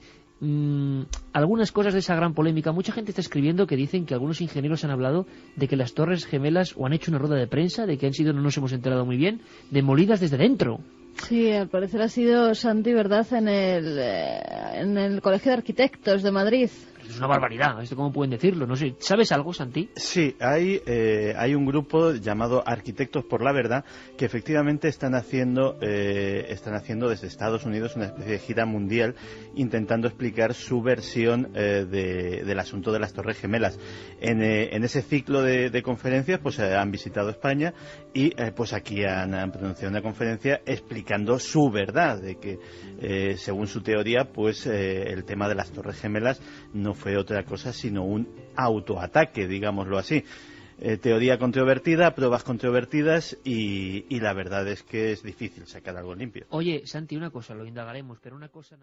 algunas cosas de esa gran polémica? Mucha gente está escribiendo que dicen que algunos ingenieros han hablado de que las Torres Gemelas, o han hecho una rueda de prensa, de que han sido, no nos hemos enterado muy bien, demolidas desde dentro. Sí, al parecer ha sido, Santi, ¿verdad?, en el Colegio de Arquitectos de Madrid. Es una barbaridad, ¿esto cómo pueden decirlo? No sé, ¿sabes algo, Santi? Sí, hay un grupo llamado Arquitectos por la Verdad que efectivamente están haciendo desde Estados Unidos una especie de gira mundial intentando explicar su versión del asunto de las Torres Gemelas. En ese ciclo de conferencias pues han visitado España y pues aquí han pronunciado una conferencia explicando su verdad, de que según su teoría pues el tema de las Torres Gemelas no fue otra cosa sino un autoataque, digámoslo así. teoría controvertida, pruebas controvertidas y la verdad es que es difícil sacar algo limpio. Oye, Santi, una cosa, lo indagaremos, pero una cosa...